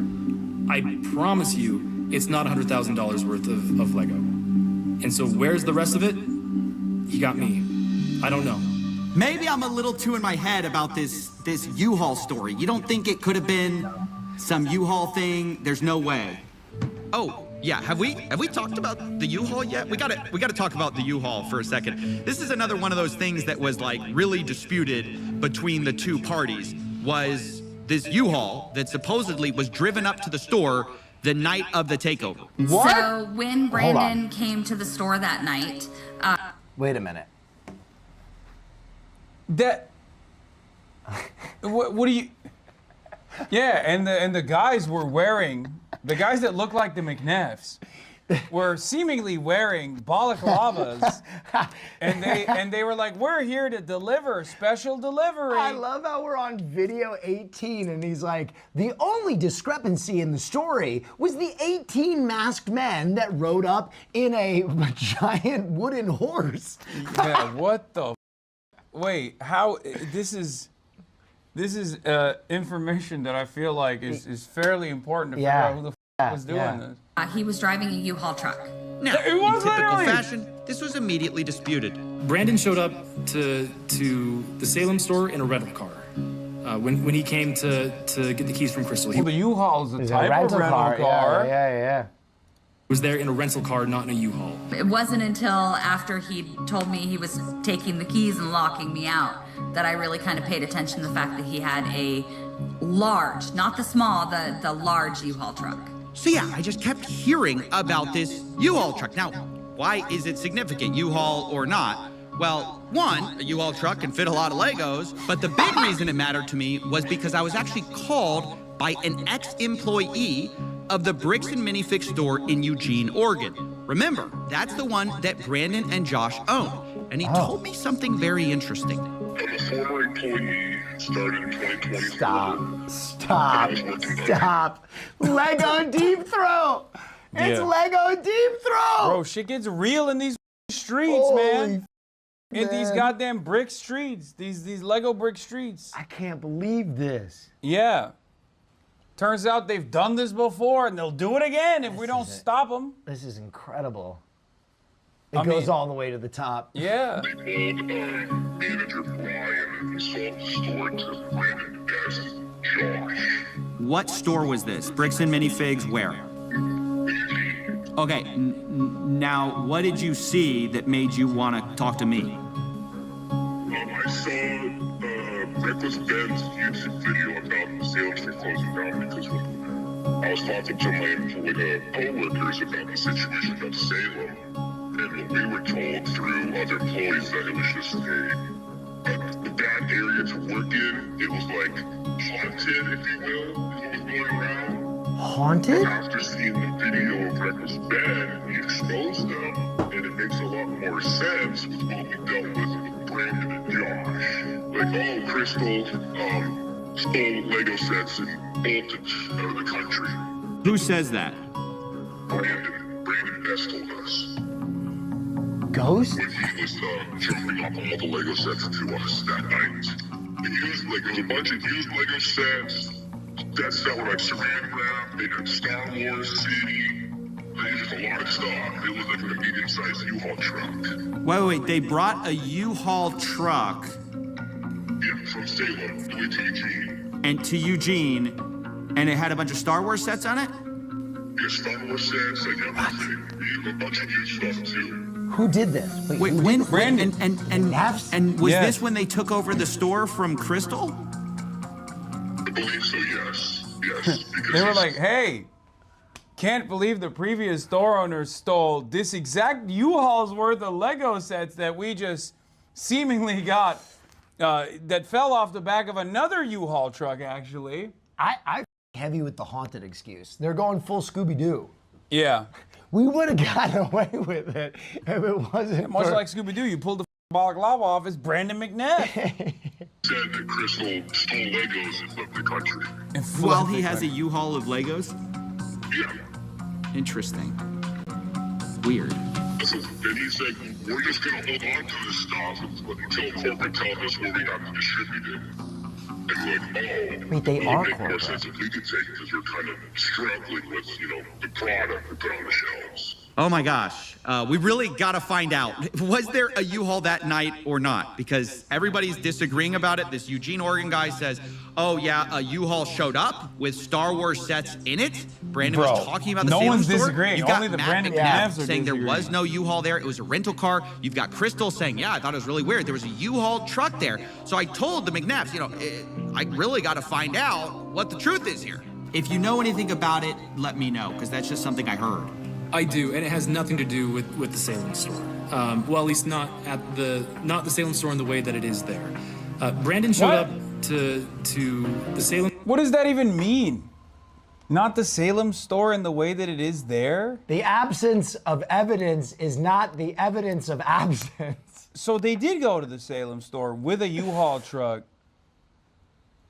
I promise you it's not $100,000 worth of Lego. And so where's the rest of it? You got me. I don't know. Maybe I'm a little too in my head about this U-Haul story. You don't think it could have been some U-Haul thing? There's no way. Oh, yeah, have we talked about the U-Haul yet? We gotta talk about the U-Haul for a second. This is another one of those things that was like really disputed between the two parties, was this U-Haul that supposedly was driven up to the store the night of the takeover. What? So when Brandon came to the store that night... Wait a minute. What do you... Yeah, and the guys were wearing... The guys that look like the McNeffs were seemingly wearing balaclavas, and they were like, "We're here to deliver special delivery." I love how we're on video 18, and he's like, the only discrepancy in the story was the 18 masked men that rode up in a giant wooden horse. Yeah, what the? Wait, how? This is information that I feel like is fairly important to figure out who the was doing this. He was driving a U-Haul truck. Now, in typical fashion, this was immediately disputed. Brandon showed up to the Salem store in a rental car. When he came to get the keys from Crystal. Well, the U-Haul is a type of rental car. Yeah. Was there in a rental car, not in a U-Haul. It wasn't until after he told me he was taking the keys and locking me out that I really kind of paid attention to the fact that he had a large, not the small, the large U-Haul truck. So yeah, I just kept hearing about this U-Haul truck. Now, why is it significant, U-Haul or not? Well, one, a U-Haul truck can fit a lot of Legos, but the big reason it mattered to me was because I was actually called by an ex-employee of the Bricks and Minifigs store in Eugene, Oregon. Remember, that's the one that Brandon and Josh own. And he told me something very interesting. I'm a former employee, started in 2020. Stop. Lego deep throat. It's Lego deep throat. Bro, shit gets real in these streets, man. In these goddamn brick streets, these Lego brick streets. I can't believe this. Yeah. Turns out they've done this before, and they'll do it again if we don't stop them. This is incredible. It goes all the way to the top. Yeah. They called manager Brian, and he sold the store to Brandon as Josh. What store was this? Bricks and Minifigs where? Okay, now what did you see that made you want to talk to me? I saw Reckless Ben's YouTube video about the sales for closing down because I was talking to my co-workers about the situation at Salem, and we were told through other employees that it was just a bad area to work in. It was like haunted, if you will, is what was going around. Haunted? After seeing the video of Reckless Ben, we exposed them, and it makes a lot more sense with what we dealt with Brandon and Josh. Like, Crystal stole Lego sets and bolted out of the country. Who says that? Brandon Ness told us. Ghost? When he was jumping up all the Lego sets to us that night. There was a bunch of used Lego sets. That's that were like saran wrap, they had Star Wars CD, there's just a lot of stuff. It was like a medium-sized U-Haul truck. Wait, they brought a U-Haul truck. Yeah, from Salem to Eugene. And to Eugene, and it had a bunch of Star Wars sets on it? Yeah, Star Wars sets, like everything. A bunch of used stuff too. Who did this? Wait, when? Brandon. And was this when they took over the store from Crystal? I believe so, yes. Yes. They were like, hey, can't believe the previous store owner stole this exact U-Haul's worth of Lego sets that we just seemingly got that fell off the back of another U-Haul truck, actually. I heavy with the haunted excuse. They're going full Scooby-Doo. Yeah. We would have gotten away with it if it wasn't much like Scooby-Doo, you pulled the balaclava off as Brandon McNeff. Said that Crystal stole Legos and left the country. Well, he has a U-Haul of Legos? Yeah. Interesting. Weird. So, and he said, we're just going to hold on to this stuff until corporate tells us where we have to distribute it. And we're like, Wait, they are make more corporate. sense if we could take it because we're kind of struggling with, the product we put on the shelves. Oh my gosh, we really gotta find out. Was there a U-Haul that night or not? Because everybody's disagreeing about it. This Eugene, Oregon guy says, oh yeah, a U-Haul showed up with Star Wars sets in it. Brandon was talking about the no Salem one's store. disagreeing. You've got Only the Matt Brandon McNabb McNabbs are saying there was disagreeing. no U-Haul there. It was a rental car. You've got Crystal saying, yeah, I thought it was really weird. There was a U-Haul truck there. So I told the McNabbs, I really gotta find out what the truth is here. If you know anything about it, let me know, because that's just something I heard. I do, and it has nothing to do with the Salem store. Well, at least not the Salem store in the way that it is there. Brandon showed up to the Salem. What does that even mean? Not the Salem store in the way that it is there? The absence of evidence is not the evidence of absence. So they did go to the Salem store with a U-Haul truck,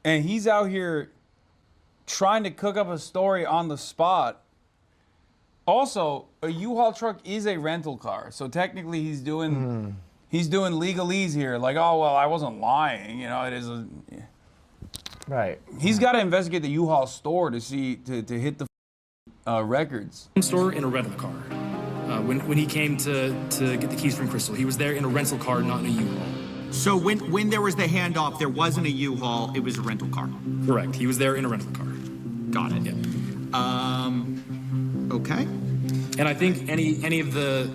and he's out here trying to cook up a story on the spot. Also, a U-Haul truck is a rental car, so technically he's doing legalese here. Like, oh well, I wasn't lying. It is a. Yeah. Right. He's got to investigate the U-Haul store to see to hit the records. Store in a rental car. When he came to get the keys from Crystal, he was there in a rental car, not in a U-Haul. So when there was the handoff, there wasn't a U-Haul, it was a rental car. Correct. He was there in a rental car. Got it. Yeah. Okay. And I think any of the,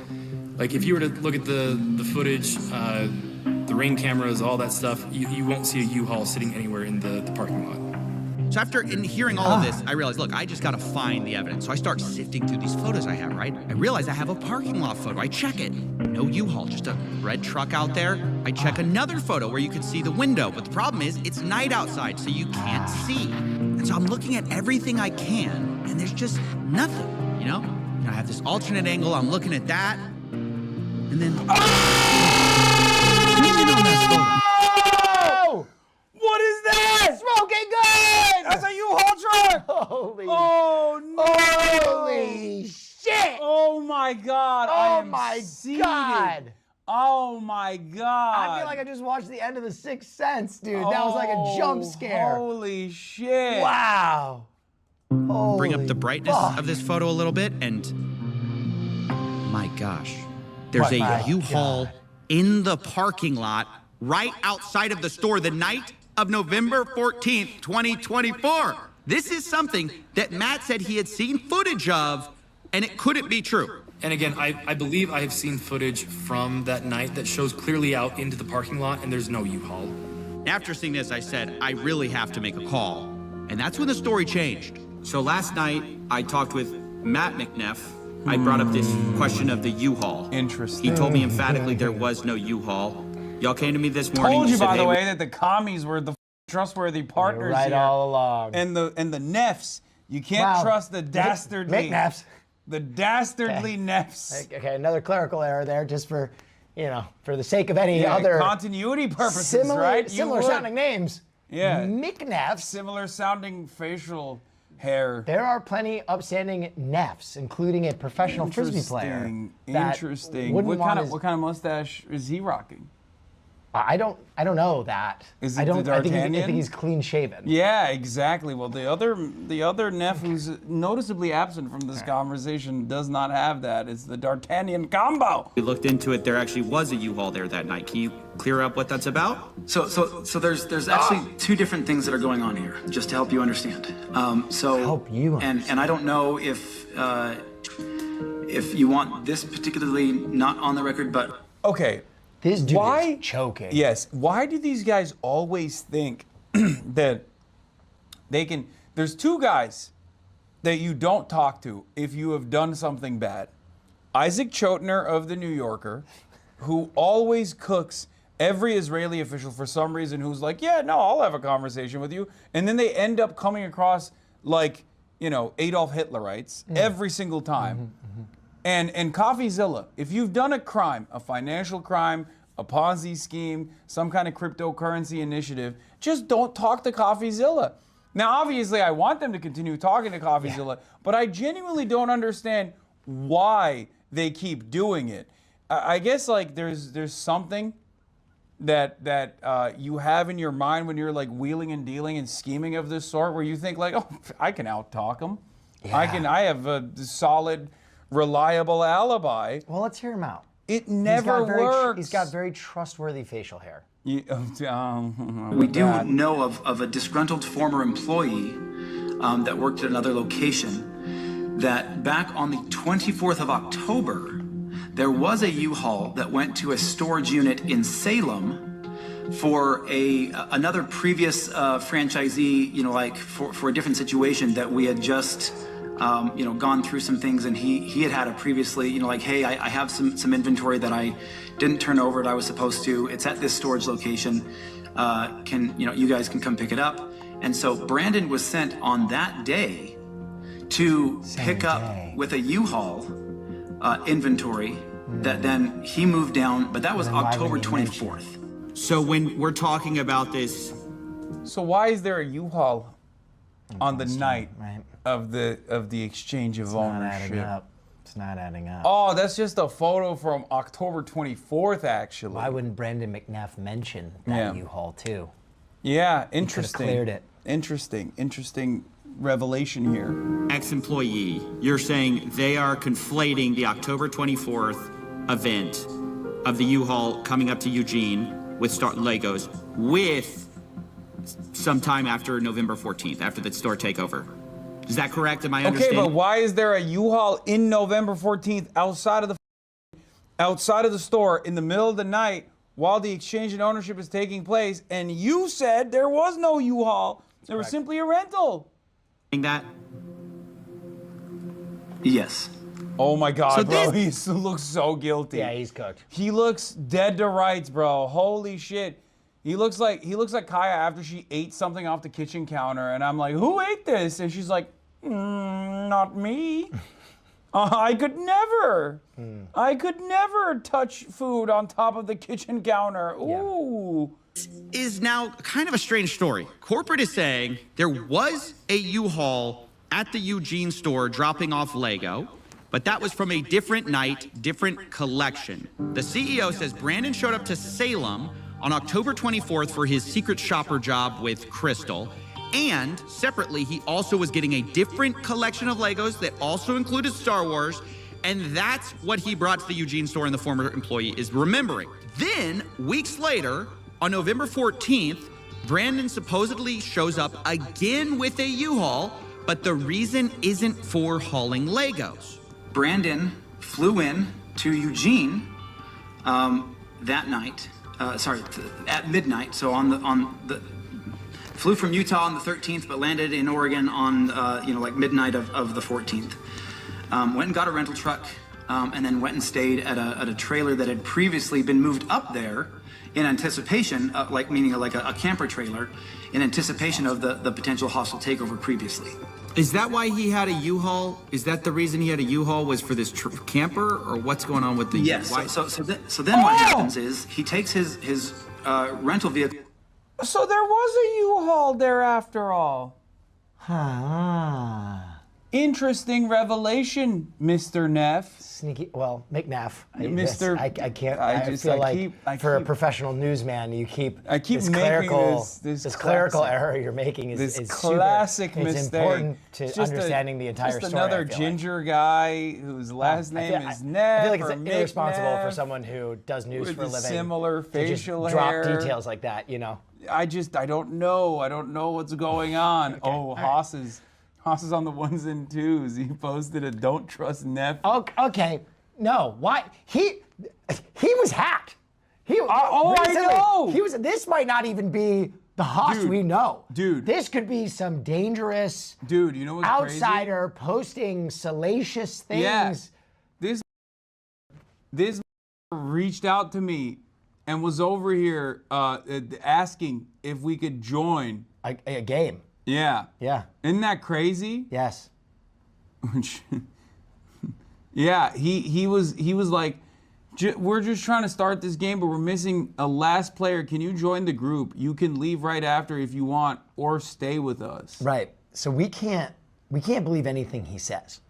like, if you were to look at the footage, the ring cameras, all that stuff, you won't see a U-Haul sitting anywhere in the parking lot. So after hearing all of this, I realized, look, I just gotta find the evidence. So I start sifting through these photos I have, right? I realize I have a parking lot photo. I check it. No U-Haul, just a red truck out there. I check another photo where you can see the window, but the problem is it's night outside, so you can't see. And so I'm looking at everything I can, and there's just nothing, you know? I have this alternate angle, I'm looking at that, and then... Zoom in on that photo. What is that? Smoking gun! That's a U-Haul truck! Holy. Oh, no! Holy shit! Oh, my God. Oh, my God. Oh, my God. I feel like I just watched the end of The Sixth Sense, dude. That was like a jump scare. Holy shit. Wow. Bring up the brightness of this photo a little bit, and my gosh, there's a U-Haul in the parking lot right outside of the store the night of November 14th, 2024. This is something that Matt said he had seen footage of, and it couldn't be true. And again, I believe I have seen footage from that night that shows clearly out into the parking lot, and there's no U-Haul. After seeing this, I said, I really have to make a call. And that's when the story changed. So last night, I talked with Matt McNeff. I brought up this question of the U-Haul. Interesting. He told me emphatically there was no U-Haul. Y'all came to me this morning. Told you, said, by the hey, way, that the commies were the trustworthy partners right here. all along. And the Neffs. You can't trust the dastardly... McNeffs. The dastardly Neffs. Okay, another clerical error there, just for, you know, for the sake of any other... continuity purposes, right? Similar sounding names. Yeah. McNeffs. Similar sounding facial hair. There are plenty upstanding Neffs, including a professional frisbee player. Interesting. What kind of mustache is he rocking? I don't know that. Is it the D'Artagnan? I think he's clean shaven. Yeah, exactly. Well, the other Neff who's noticeably absent from this conversation does not have that. It's the D'Artagnan combo. We looked into it. There actually was a U-Haul there that night. Can you clear up what that's about? So there's actually two different things that are going on here, just to help you understand. Help you understand. And I don't know if you want this particularly not on the record, but okay. This dude is choking. Yes. Why do these guys always think that they can... There's two guys that you don't talk to if you have done something bad. Isaac Chotiner of The New Yorker, who always cooks every Israeli official for some reason, who's like, yeah, no, I'll have a conversation with you. And then they end up coming across like, you know, Adolf Hitlerites every single time. And Coffeezilla, if you've done a crime, a financial crime, a Ponzi scheme, some kind of cryptocurrency initiative, just don't talk to Coffeezilla. Now, obviously, I want them to continue talking to Coffeezilla, but I genuinely don't understand why they keep doing it. I guess like there's something that you have in your mind when you're like wheeling and dealing and scheming of this sort, where you think like, oh, I can out-talk them. Yeah. I have a solid, reliable alibi. Well, let's hear him out. It never works. He's got very trustworthy facial hair. We do know of a disgruntled former employee that worked at another location that back on the 24th of October, there was a U-Haul that went to a storage unit in Salem for another previous franchisee, you know, like for a different situation that we had just you know, gone through some things, and he had a previously, you know, like, hey, I have some inventory that I didn't turn over that I was supposed to. It's at this storage location. You guys can come pick it up. And so Brandon was sent on that day to pick up with a U-Haul inventory that then he moved down, but that was October 24th. So when we're talking about this... So why is there a U-Haul on the night of the exchange of ownership? It's not adding up. Oh, that's just a photo from October 24th, actually. Why wouldn't Brandon McNeff mention that U-Haul too? Yeah, interesting. He could have cleared it. Interesting revelation here. Ex-employee, you're saying they are conflating the October 24th event of the U-Haul coming up to Eugene with Legos with some time after November 14th, after the store takeover. Is that correct? Am I understanding? Okay, but why is there a U-Haul in November 14th outside of the store in the middle of the night while the exchange and ownership is taking place? And you said there was no U-Haul They were simply a rental. That? Yes. Oh my God, So bro, he looks so guilty. Yeah, he's cooked. He looks dead to rights, bro. Holy shit. He looks like Kaya after she ate something off the kitchen counter, and I'm like, who ate this? And she's like, not me. I could never. I could never touch food on top of the kitchen counter. Ooh. Is now kind of a strange story. Corporate is saying there was a U-Haul at the Eugene store dropping off Lego, but that was from a different night, different collection. The CEO says Brandon showed up to Salem on October 24th for his secret shopper job with Crystal. And separately, he also was getting a different collection of Legos that also included Star Wars. And that's what he brought to the Eugene store, and the former employee is remembering. Then, weeks later, on November 14th, Brandon supposedly shows up again with a U-Haul, but the reason isn't for hauling Legos. Brandon flew in to Eugene that night. At midnight. So flew from Utah on the 13th, but landed in Oregon on like midnight of the 14th. Went and got a rental truck, and then went and stayed at a trailer that had previously been moved up there in anticipation, meaning like a camper trailer, in anticipation of the potential hostile takeover previously. Is that why he had a U-Haul? Is that the reason he had a U-Haul was for this camper, or what's going on with the? Yes. So then what happens is he takes his rental vehicle. So there was a U-Haul there after all. Interesting revelation, Mr. Neff. Sneaky, well, McNeff. Mr. I can't. I feel like for a professional newsman, you keep this clerical error you're making is classic super, mistake. It's important to understanding the entire story. Just another ginger guy whose last name is Neff. I feel like it's irresponsible for someone who does news for a living similar facial to hair. drop details like that. You know. I don't know. I don't know what's going on. Okay. Haas is on the ones and twos. He posted a "Don't trust Neff." Okay. No. Why? He was hacked. I know. This might not even be the Haas we know. Dude. This could be some dangerous you know what's outsider crazy? Posting salacious things. Yeah. This reached out to me and was over here asking if we could join a game. Yeah. Yeah. Isn't that crazy? Yes. Yeah, he was like, we're just trying to start this game, but we're missing a last player. Can you join the group? You can leave right after if you want, or stay with us. Right. So we can't believe anything he says.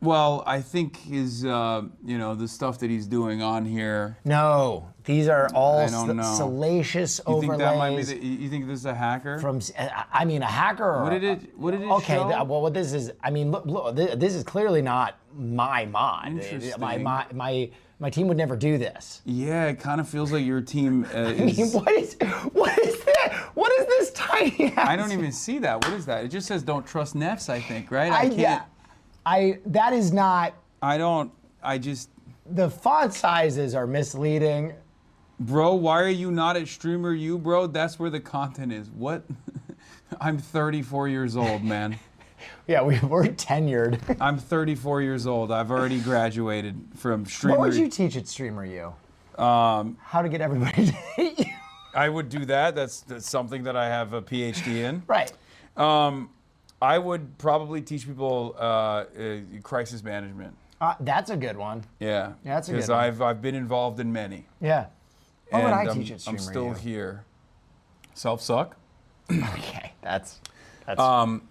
Well, I think his, the stuff that he's doing on here. No, these are all You salacious think overlays. that might be you think this is a hacker? A hacker. Or, what did it okay, show? Well, what this is, look, this is clearly not my mod. Interesting. My team would never do this. Yeah, it kind of feels like your team is... I mean, what is that? What is this tiny house? I don't even see that. What is that? It just says "Don't trust Neffs," I think, right? That is not... The font sizes are misleading. Bro, why are you not at Streamer U, bro? That's where the content is. What? I'm 34 years old, man. Yeah, we're tenured. I'm 34 years old. I've already graduated from Streamer. What would you teach at Streamer U? How to get everybody to hate you. I would do that. That's something that I have a PhD in. Right. I would probably teach people crisis management. That's a good one. Yeah. That's a good one. Because I've been involved in many. Yeah. What would I teach at I'm Streamer still U? here. Self-suck. Okay, that's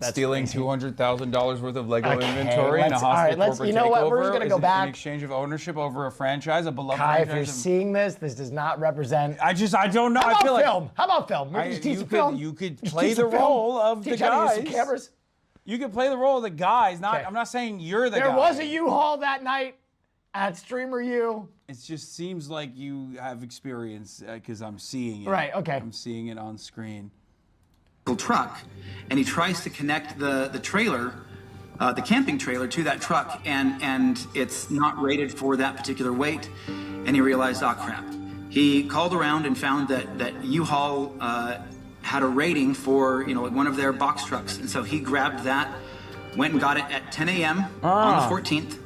stealing crazy. $200,000 worth of Lego inventory in a hostile corporate you know what? We're takeover just gonna go back. in exchange of ownership over a franchise, a beloved Kai, franchise. if you're seeing this does not represent. I don't know. How I about feel film? How about film? We just teach some film. You could Just play teach the some film. role of the Teach how to use guys. some cameras. You could play the role of the guys. Okay. I'm not saying you're the guy. There was a U-Haul that night at Streamer U. It just seems like you have experience because I'm seeing it. Right, okay. I'm seeing it on screen. Truck, and he tries to connect the trailer, the camping trailer, to that truck, and it's not rated for that particular weight, and he realized, oh crap. He called around and found that U-Haul had a rating for, like one of their box trucks. And so he grabbed that, went and got it at 10 a.m. on the 14th.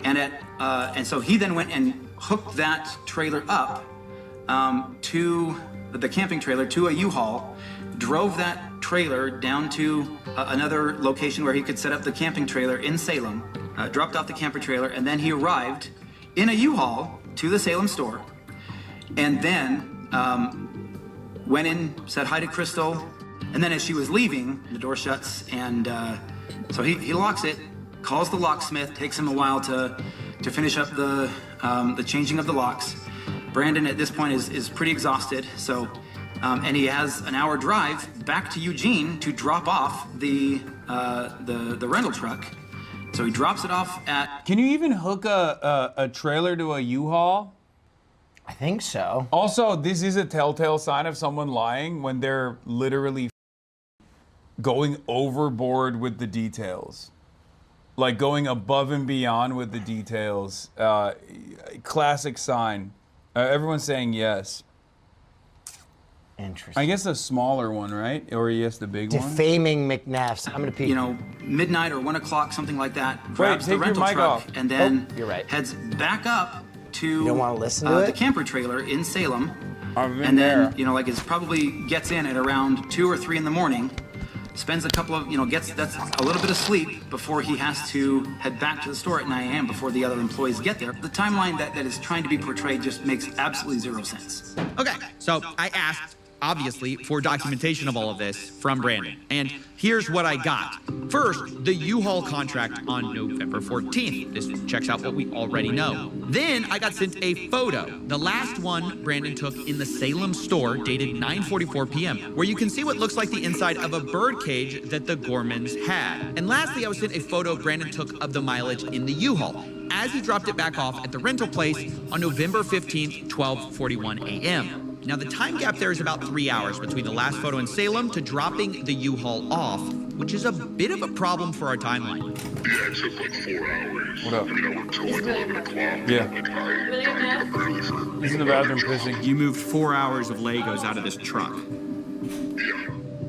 And so he then went and hooked that trailer up to the camping trailer to a U-Haul, drove that trailer down to another location where he could set up the camping trailer in Salem, dropped off the camper trailer, and then he arrived in a U-Haul to the Salem store, and then went in, said hi to Crystal, and then as she was leaving, the door shuts, and so he locks it, calls the locksmith, takes him a while to finish up the changing of the locks. Brandon at this point is pretty exhausted, so and he has an hour drive back to Eugene to drop off the rental truck. So he drops it off at. Can you even hook a trailer to a U-Haul? I think so. Also, this is a telltale sign of someone lying when they're literally going overboard with the details. Like going above and beyond with the details. Classic sign. Everyone's saying yes. Interesting. I guess the smaller one, right? Or yes, the big one? Defaming McNeffs. I'm gonna pee. Midnight or 1 o'clock, something like that. Grabs the rental truck and then heads back up to you don't want to listen to the camper trailer in Salem. And then, it's probably gets in at around 2 or 3 in the morning. Spends a couple of, that's a little bit of sleep before he has to head back to the store at 9 a.m. before the other employees get there. The timeline that is trying to be portrayed just makes absolutely zero sense. Okay, so I asked, obviously, for documentation of all of this from Brandon. And here's what I got. First, the U-Haul contract on November 14th. This checks out what we already know. Then I got sent a photo, the last one Brandon took in the Salem store, dated 9:44 p.m., where you can see what looks like the inside of a bird cage that the Gormans had. And lastly, I was sent a photo Brandon took of the mileage in the U-Haul as he dropped it back off at the rental place on November 15th, 12:41 a.m. Now, the time gap there is about 3 hours between the last photo in Salem to dropping the U-Haul off, which is a bit of a problem for our timeline. Yeah, it took like 4 hours. What up? I worked till like 11 o'clock. Yeah. He's in the bathroom pissing. You moved 4 hours of Legos out of this truck.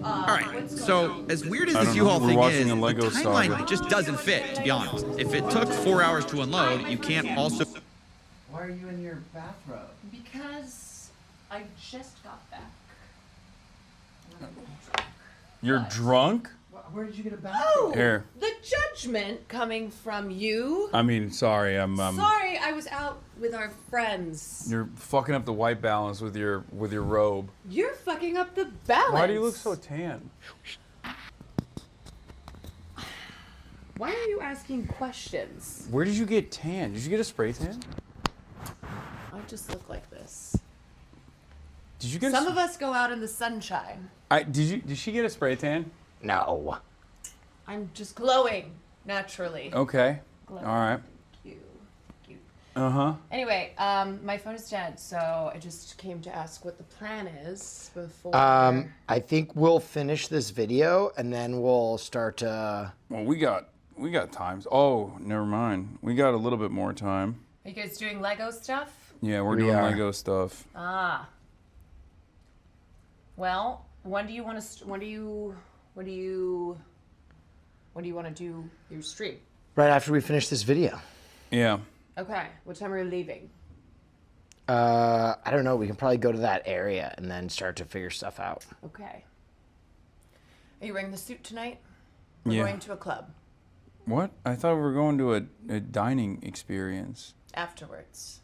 All right, so as weird as this U-Haul thing is, the timeline just doesn't fit, to be honest. If it took 4 hours to unload, you can't also... Why are you in your bathrobe? Because I just got back. You're drunk? Where did you get a bathrobe? Oh, Here. the judgment coming from you. I mean, sorry, I'm... Sorry, I was out with our friends. You're fucking up the white balance with your robe. You're fucking up the balance. Why do you look so tan? Why are you asking questions? Where did you get tan? Did you get a spray tan? I just look like this. Did you get Some of us go out in the sunshine. Did she get a spray tan? No. I'm just glowing naturally. Okay. Glowing. All right. Cute. Uh-huh. Anyway, my phone is dead, so I just came to ask what the plan is before. I think we'll finish this video and then we'll start to. Well, we got times. Oh, never mind. We got a little bit more time. Are you guys doing Lego stuff? Yeah, we're doing Lego stuff. Ah. Well, when do you want to? When do you want to do your stream? Right after we finish this video. Yeah. Okay. What time are you leaving? I don't know. We can probably go to that area and then start to figure stuff out. Okay. Are you wearing the suit tonight? We're Yeah. going to a club. What? I thought we were going to a dining experience. Afterwards.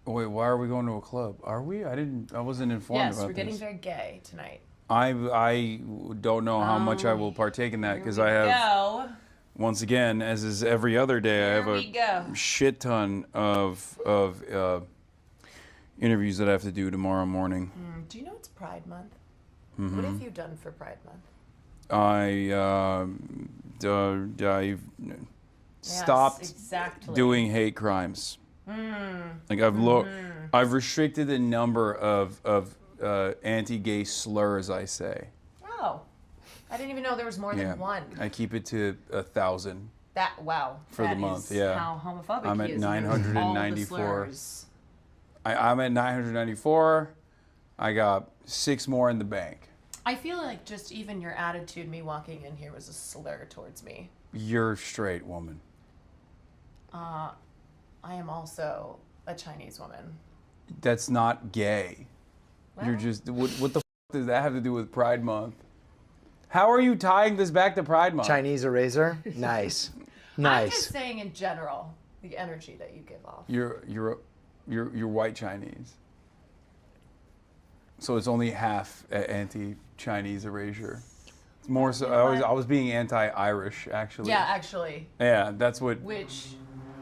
Wait, why are we going to a club? Are we? I wasn't informed about this. Yes, we're getting very gay tonight. I don't know how much I will partake in that because I have, once again, as is every other day, I have a shit ton of interviews that I have to do tomorrow morning. Do you know it's Pride Month? Mm-hmm. What have you done for Pride Month? I've stopped doing hate crimes. Like I've restricted the number of anti-gay slurs I say. Oh, I didn't even know there was more than one. I keep it to 1,000. Wow. For the month, yeah. How homophobic I'm he at is. 994. I'm at 994, I got 6 more in the bank. I feel like just even your attitude, me walking in here, was a slur towards me. You're straight, woman. I am also a Chinese woman. That's not gay. Well, You're just, what the f does that have to do with Pride Month? How are you tying this back to Pride Month? Chinese eraser? Nice. Nice. I'm just saying in general, the energy that you give off. You're white Chinese. So it's only half anti-Chinese erasure. It's more so, I was being anti-Irish, actually. Yeah, actually. Yeah, that's what, Which,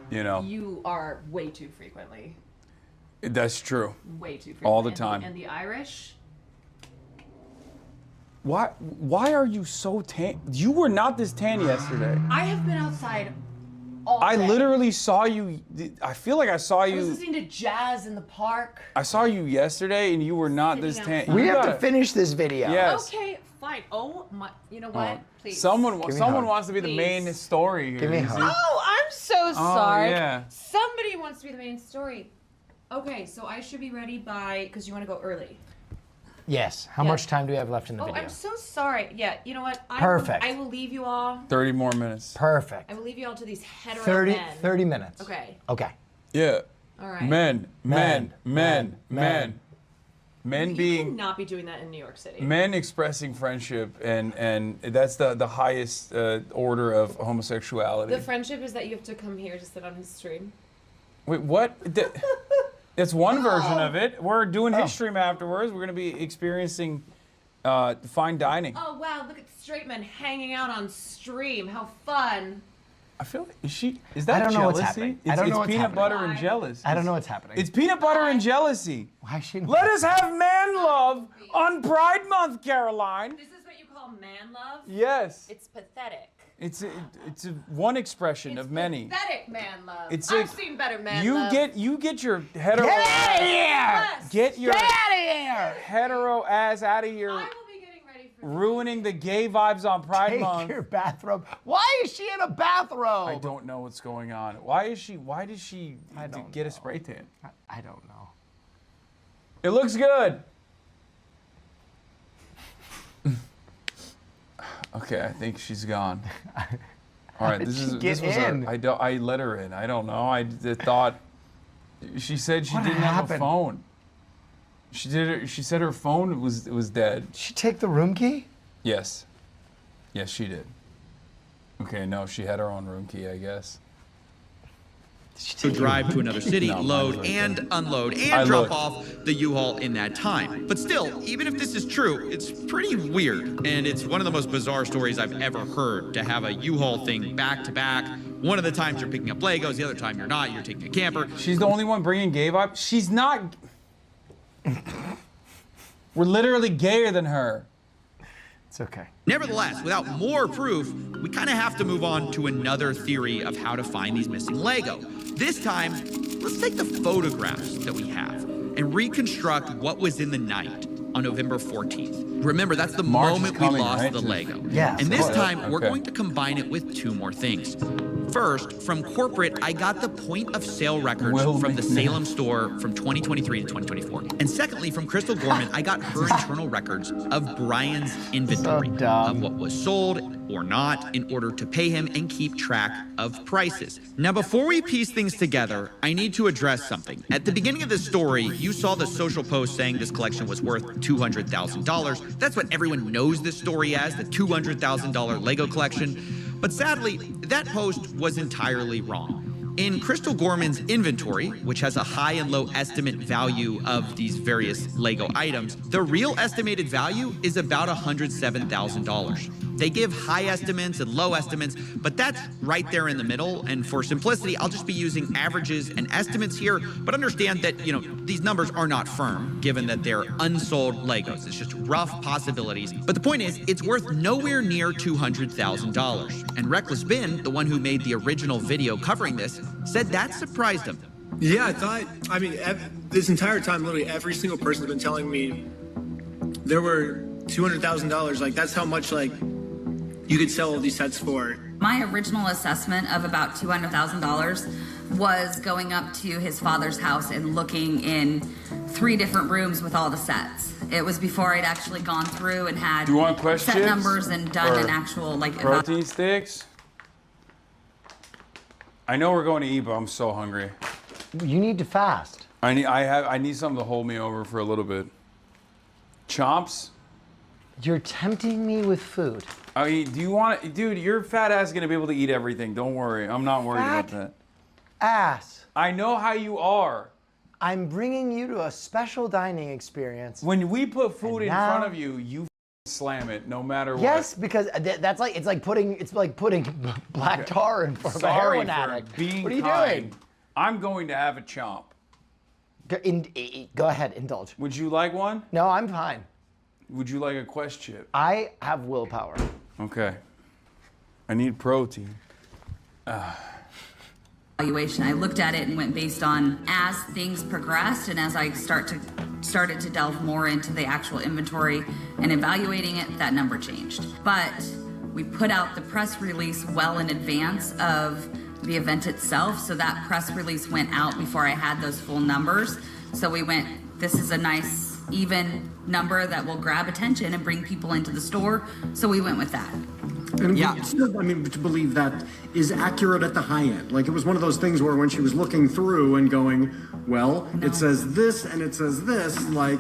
you know. you are way too frequently. That's true. Way too frequently. All the time. And the Irish? Why are you so tan? You were not this tan yesterday. I have been outside all day. I literally saw you, I feel like I saw I you. was listening to jazz in the park. I saw you yesterday and you were not this tan. We have to finish this video. Yes. Okay, fine. Oh my, you know what? Please. Someone wants to be the main story here. Give me a hug. Oh, I'm so sorry. Yeah. Somebody wants to be the main story. Okay, so I should be ready by, because you want to go early. Yes. How much time do we have left in the video? I'm so sorry. Yeah, you know what? Perfect. I will leave you all. 30 more minutes. Perfect. I will leave you all to these hetero 30 men. 30 minutes. Okay. Okay. Yeah. All right. Men You being cannot be doing that in New York City. men expressing friendship and that's the highest order of homosexuality. The friendship is that you have to come here to sit on his stream. Wait, what? It's one version of it. We're doing his stream afterwards. We're going to be experiencing fine dining. Oh wow, look at straight men hanging out on stream. How fun. I feel like, is that I don't know what's jealousy? happening. It's, I don't know what's peanut happening. butter and jealousy. I don't know what's happening. It's peanut butter and jealousy. Why is she? Let us have man love on Pride Month, Caroline. This is what you call man love? Yes. It's pathetic. It's one expression of many. Pathetic man love. I've seen better man you love. You get your hetero. Get out of here! Yes. Get your Get out of here! hetero ass out of here. I will be getting ready for Ruining the gay vibes on Pride Take Month. your bathrobe. Why is she in a bathrobe? I don't know what's going on. Why did she get a spray tan? I don't know. It looks good. Okay, I think she's gone. All right, this was I let her in. I don't know. I thought she said she didn't have a phone. She said her phone was dead. Did she take the room key? Yes. Yes, she did. Okay, no, she had her own room key, I guess. To drive to another city, load and unload and drop off the U-Haul in that time. But still, even if this is true, it's pretty weird. And it's one of the most bizarre stories I've ever heard, to have a U-Haul thing back to back. One of the times you're picking up Legos, the other time you're not, you're taking a camper. She's the only one bringing gay vibes? She's not. We're literally gayer than her. It's okay. Nevertheless, without more proof, we kind of have to move on to another theory of how to find these missing Lego. This time, let's take the photographs that we have and reconstruct what was in the night on November 14th. Remember, that's the moment we lost the Lego. Yeah. And this time, we're going to combine it with 2 more things. First, from corporate, I got the point of sale records from the Salem store from 2023 to 2024. And secondly, from Crystal Gorman, I got her internal records of Brian's inventory of what was sold or not in order to pay him and keep track of prices. Now, before we piece things together, I need to address something. At the beginning of the story, you saw the social post saying this collection was worth $200,000. That's what everyone knows this story as, the $200,000 Lego collection. But sadly, that post was entirely wrong. In Crystal Gorman's inventory, which has a high and low estimate value of these various Lego items, the real estimated value is about $107,000. They give high estimates and low estimates, but that's right there in the middle. And for simplicity, I'll just be using averages and estimates here, but understand that, these numbers are not firm, given that they're unsold Legos. It's just rough possibilities. But the point is, it's worth nowhere near $200,000. And Reckless Ben, the one who made the original video covering this, said that surprised him. Yeah, this entire time, literally every single person's been telling me there were $200,000. Like, that's how much, you could sell all these sets for. My original assessment of about $200,000 was going up to his father's house and looking in 3 different rooms with all the sets. It was before I'd actually gone through and had Do you want Quest set chips? numbers and done Or an actual like protein sticks? I know we're going to eat, but I'm so hungry. You need to fast. I need something to hold me over for a little bit. Chomps? You're tempting me with food. I mean, do you want it? Dude, your fat ass is going to be able to eat everything. Don't worry. I'm not worried about that. Ass. I know how you are. I'm bringing you to a special dining experience. When we put food in front of you, you slam it no matter what. Yes, because that's like it's like putting black tar in front of a heroin addict. Being what are you kind. doing? I'm going to have a chomp. Go ahead, indulge. Would you like one? No, I'm fine. Would you like a Quest chip? I have willpower. Okay. I need protein. Evaluation. I looked at it and went based on as things progressed and as I started to delve more into the actual inventory and evaluating it, that number changed. But we put out the press release well in advance of the event itself, so that press release went out before I had those full numbers. So we went, this is a nice even number that will grab attention and bring people into the store. So we went with that. And still, I mean, to believe that is accurate at the high end. Like, it was one of those things where when she was looking through and going, well, it says this and it says this, like,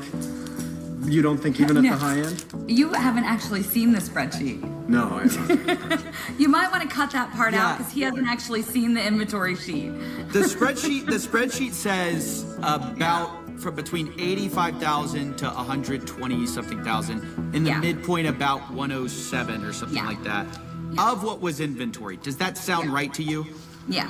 you don't think even at the high end? You haven't actually seen the spreadsheet. No, I haven't. You might want to cut that part out because he hasn't actually seen the inventory sheet. The spreadsheet says about from between 85,000 to 120 something thousand. In the midpoint about 107 or something like that. Of what was inventory. Does that sound right to you? Yeah.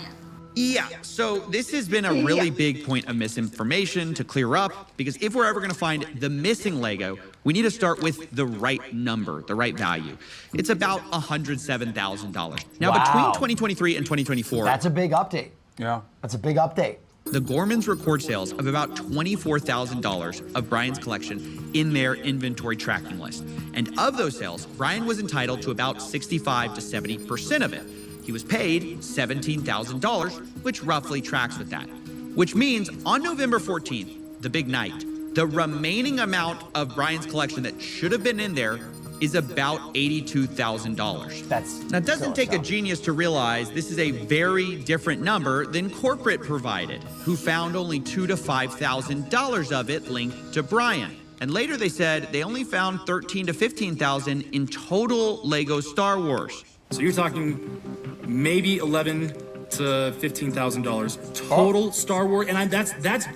Yeah, so this has been a really big point of misinformation to clear up, because if we're ever going to find the missing Lego, we need to start with the right number, the right value. It's about $107,000. Now, between 2023 and 2024... That's a big update. Yeah. That's a big update. The Gormans record sales of about $24,000 of Brian's collection in their inventory tracking list. And of those sales, Brian was entitled to about 65 to 70% of it. He was paid $17,000, which roughly tracks with that. Which means on November 14th, the big night, the remaining amount of Brian's collection that should have been in there is about $82,000. Now, it doesn't take a genius to realize this is a very different number than corporate provided, who found only $2,000 to $5,000 of it linked to Brian. And later they said they only found $13,000 to $15,000 in total Lego Star Wars. So you're talking maybe $11,000 to $15,000 total Star Wars, and that's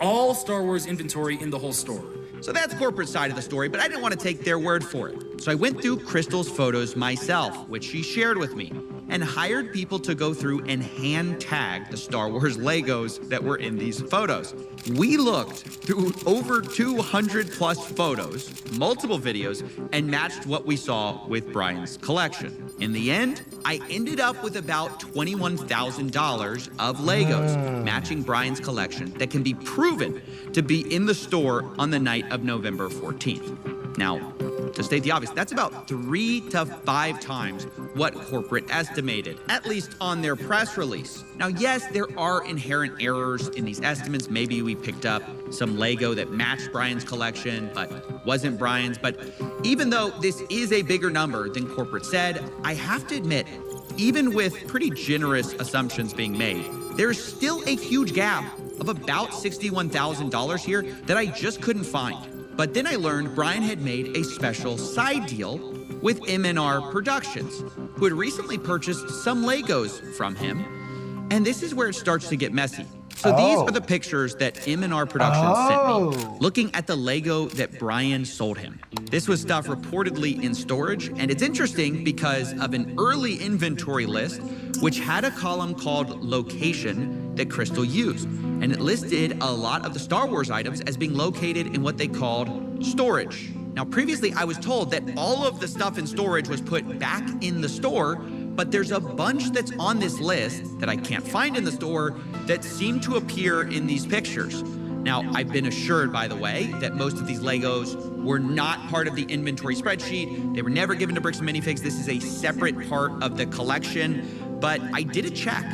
all Star Wars inventory in the whole store. So that's corporate side of the story, but I didn't want to take their word for it. So I went through Crystal's photos myself, which she shared with me, and hired people to go through and hand tag the Star Wars Legos that were in these photos. We looked through over 200 plus photos, multiple videos, and matched what we saw with Brian's collection. In the end, I ended up with about $21,000 of Legos matching Brian's collection that can be proven to be in the store on the night of November 14th. Now, to state the obvious, that's about 3 to 5 times what corporate estimated, at least on their press release. Now, yes, there are inherent errors in these estimates. Maybe we picked up some Lego that matched Brian's collection, but wasn't Brian's. But even though this is a bigger number than corporate said, I have to admit, even with pretty generous assumptions being made, there's still a huge gap of about $61,000 here that I just couldn't find. But then I learned Brian had made a special side deal with M&R Productions, who had recently purchased some Legos from him. And this is where it starts to get messy. So these are the pictures that M&R Productions sent me, looking at the Lego that Brian sold him. This was stuff reportedly in storage, and it's interesting because of an early inventory list, which had a column called Location that Crystal used. And it listed a lot of the Star Wars items as being located in what they called storage. Now, previously I was told that all of the stuff in storage was put back in the store, but there's a bunch that's on this list that I can't find in the store that seem to appear in these pictures. Now, I've been assured, by the way, that most of these Legos were not part of the inventory spreadsheet. They were never given to Bricks Minifigs. This is a separate part of the collection, but I did a check,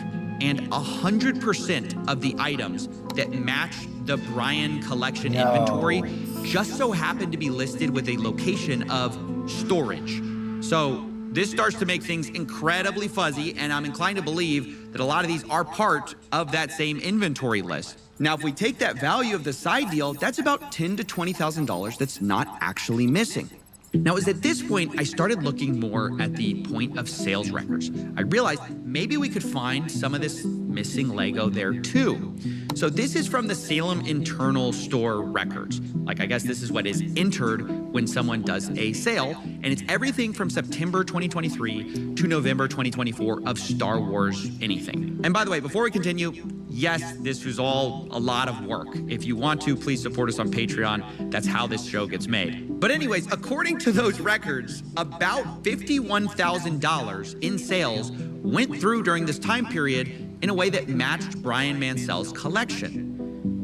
and 100% of the items that match the Brian collection inventory just so happened to be listed with a location of storage. So this starts to make things incredibly fuzzy, and I'm inclined to believe that a lot of these are part of that same inventory list. Now, if we take that value of the side deal, that's about $10,000 to $20,000 that's not actually missing. Now, it was at this point I started looking more at the point of sales records. I realized maybe we could find some of this missing Lego there too. So this is from the Salem internal store records. Like, I guess this is what is entered when someone does a sale, and it's everything from September 2023 to November 2024 of Star Wars anything. And by the way, before we continue, yes, this was all a lot of work. If you want to, please support us on Patreon. That's how this show gets made. But anyways, according to those records, about $51,000 in sales went through during this time period in a way that matched Brian Mansell's collection.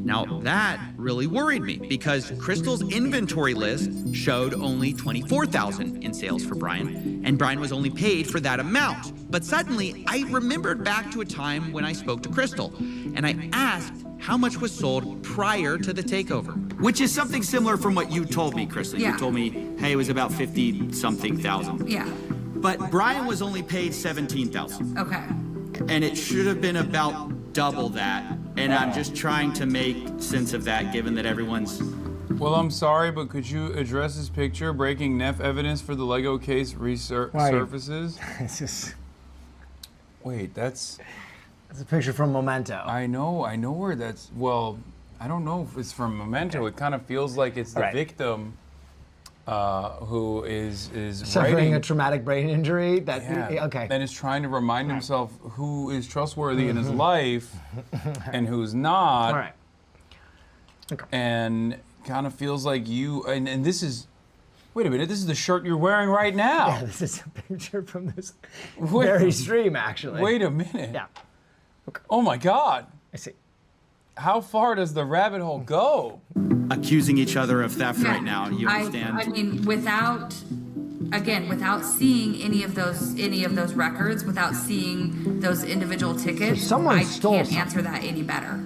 Now, that really worried me because Crystal's inventory list showed only $24,000 in sales for Brian, and Brian was only paid for that amount. But suddenly, I remembered back to a time when I spoke to Crystal, and I asked how much was sold prior to the takeover. Which is something similar from what you told me, Crystal. Yeah. You told me, hey, it was about 50-something thousand. Yeah. But Brian was only paid 17,000. Okay. And it should have been about double that. And I'm just trying to make sense of that, given that everyone's... Well, I'm sorry, but could you address this picture? Breaking Neff evidence for the Lego case resurfaces. This is... Wait, that's a picture from Memento. I know where that's... Well, I don't know if it's from Memento. It kind of feels like it's the victim who is suffering writing a traumatic brain injury. That okay. And is trying to remind himself who is trustworthy in his life and who's not. All right. Okay. And kind of feels like you. And this is. Wait a minute. This is the shirt you're wearing right now. Yeah, this is a picture from this very stream, actually. Wait a minute. Yeah. Okay. Oh my God. I see. How far does the rabbit hole go? Accusing each other of theft right now. You understand? I mean, without seeing any of those records, without seeing those individual tickets, I can't answer that any better.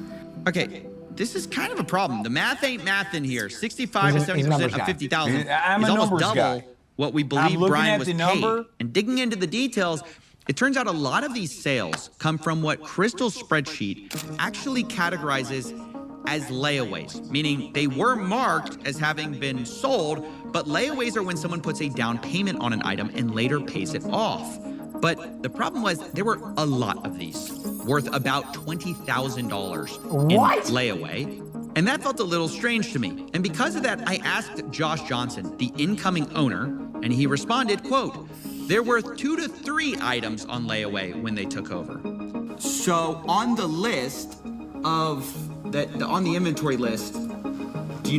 Okay, this is kind of a problem. The math ain't math in here. 65 to 70% of 50,000 is almost double what we believe Brian was paid. And digging into the details, it turns out a lot of these sales come from what Crystal's spreadsheet actually categorizes as layaways, meaning they were marked as having been sold, but layaways are when someone puts a down payment on an item and later pays it off. But the problem was there were a lot of these, worth about $20,000 in layaway. And that felt a little strange to me. And because of that, I asked Josh Johnson, the incoming owner, and he responded, quote, "There were 2 to 3 items on layaway when they took over." So on the list of on the inventory list, do you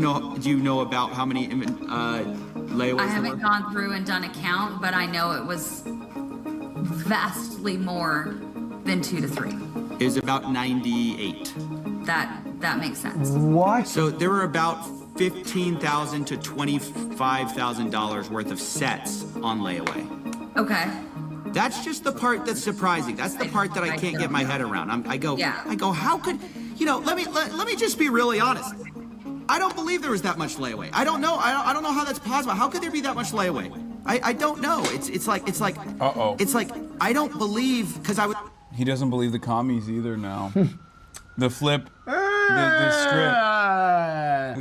know about how many layaways? I haven't gone through and done a count, but I know it was vastly more than 2 to 3. It was about 98. That makes sense. What? So there were about $15,000 to $25,000 worth of sets on layaway. Okay. That's just the part that's surprising. That's the part that I can't get my head around. I go, how could, let me just be really honest. I don't believe there was that much layaway. I don't know. I don't know how that's possible. How could there be that much layaway? I don't know. It's like I don't believe, because I would. He doesn't believe the commies either now. The flip, the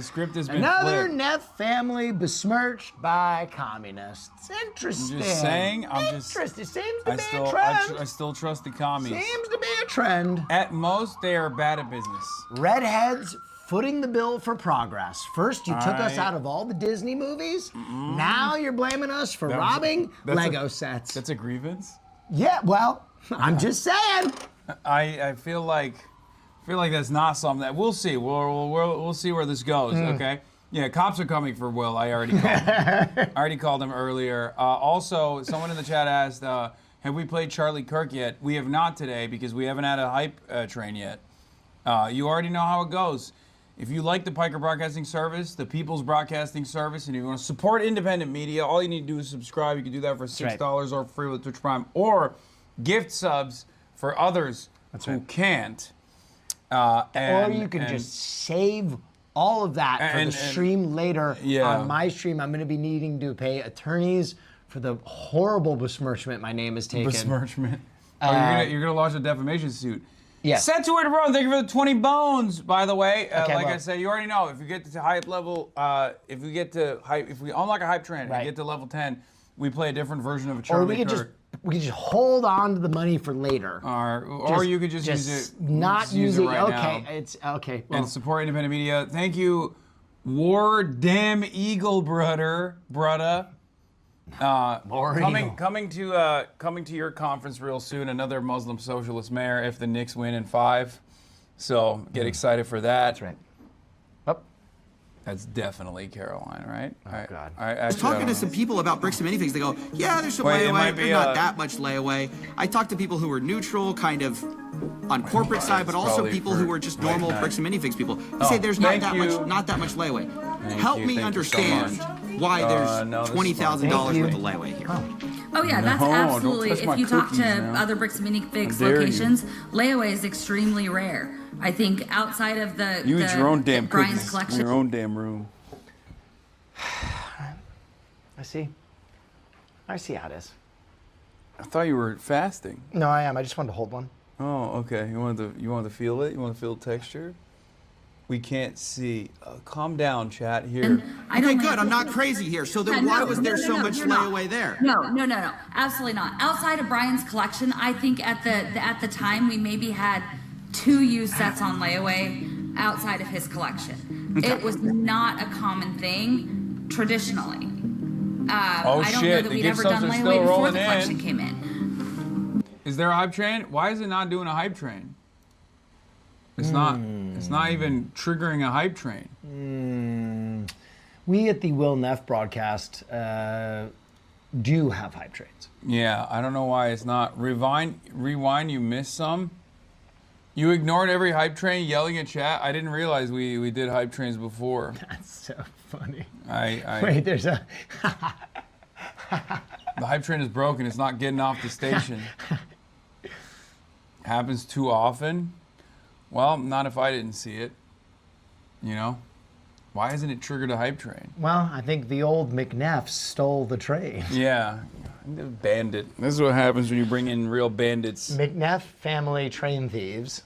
script has been Another flipped. Neff family besmirched by communists. Interesting. I'm just saying. Interesting. Seems to be a trend. I still trust the commies. Seems to be a trend. At most, they are bad at business. Redheads footing the bill for progress. First, you took us out of all the Disney movies. Now you're blaming us for robbing Lego sets. That's a grievance? Yeah, well, I'm just saying. I feel like that's not something that we'll see. We'll see where this goes. Okay. Yeah, cops are coming for Will. I already called him. I already called him earlier. Also, someone in the chat asked, have we played Charlie Kirk yet? We have not today because we haven't had a hype train yet. You already know how it goes. If you like the Piker Broadcasting Service, the People's Broadcasting Service, and you want to support independent media, all you need to do is subscribe. You can do that for $6 or free with Twitch Prime, or gift subs for others who can't. Or you can just save all of that for the stream later. Yeah. On my stream, I'm going to be needing to pay attorneys for the horrible besmirchment my name has taken. Besmirchment. You're gonna launch a defamation suit. Yes. Set to it, bro. Thank you for the 20 bones, by the way. I said, you already know, if you get to hype level, if we unlock a hype train and get to level 10, we play a different version of a Charlie Or we could just hold on to the money for later. Or you could just use it. Not use it right now. It's okay. Well, and support independent media. Thank you, War Damn Eagle brother. Coming to your conference real soon. Another Muslim socialist mayor if the Knicks win in 5. So get excited for that. That's right. That's definitely Caroline, right? Oh, God. I was talking to some people about Bricks and Minifigs. They go, yeah, there's some layaway. There's not that much layaway. I talked to people who were neutral, kind of on corporate side, but also people who were just normal Bricks and Minifigs people. They say there's not that much layaway. Help me understand why there's $20,000 worth of layaway here. Oh yeah, that's absolutely. If you talk to other Bricks and Minifigs locations, layaway is extremely rare. I think outside of the eat your own damn Brian's cookies collection. in your own damn room. I see how it is. I thought you were fasting. No, I am. I just wanted to hold one. Oh, okay. You want to feel it? You want to feel the texture? We can't see. Calm down, chat. Here. Okay, good. I'm not crazy here. So then why was there so much layaway there? No. Absolutely not. Outside of Brian's collection, I think at the time we maybe had 2 used sets on layaway outside of his collection. Okay. It was not a common thing traditionally. I don't know that we'd ever done layaway before the collection came in. Is there a hype train? Why is it not doing a hype train? It's not. It's not even triggering a hype train. We at the Will Neff broadcast do have hype trains. Yeah, I don't know why it's not. Rewind. You missed some. You ignored every hype train yelling at chat. I didn't realize we did hype trains before. That's so funny. Wait, there's a. The hype train is broken. It's not getting off the station. Happens too often. Well, not if I didn't see it. You know? Why hasn't it triggered a hype train? Well, I think the old McNeff stole the train. Yeah. Bandit. This is what happens when you bring in real bandits. McNeff family train thieves.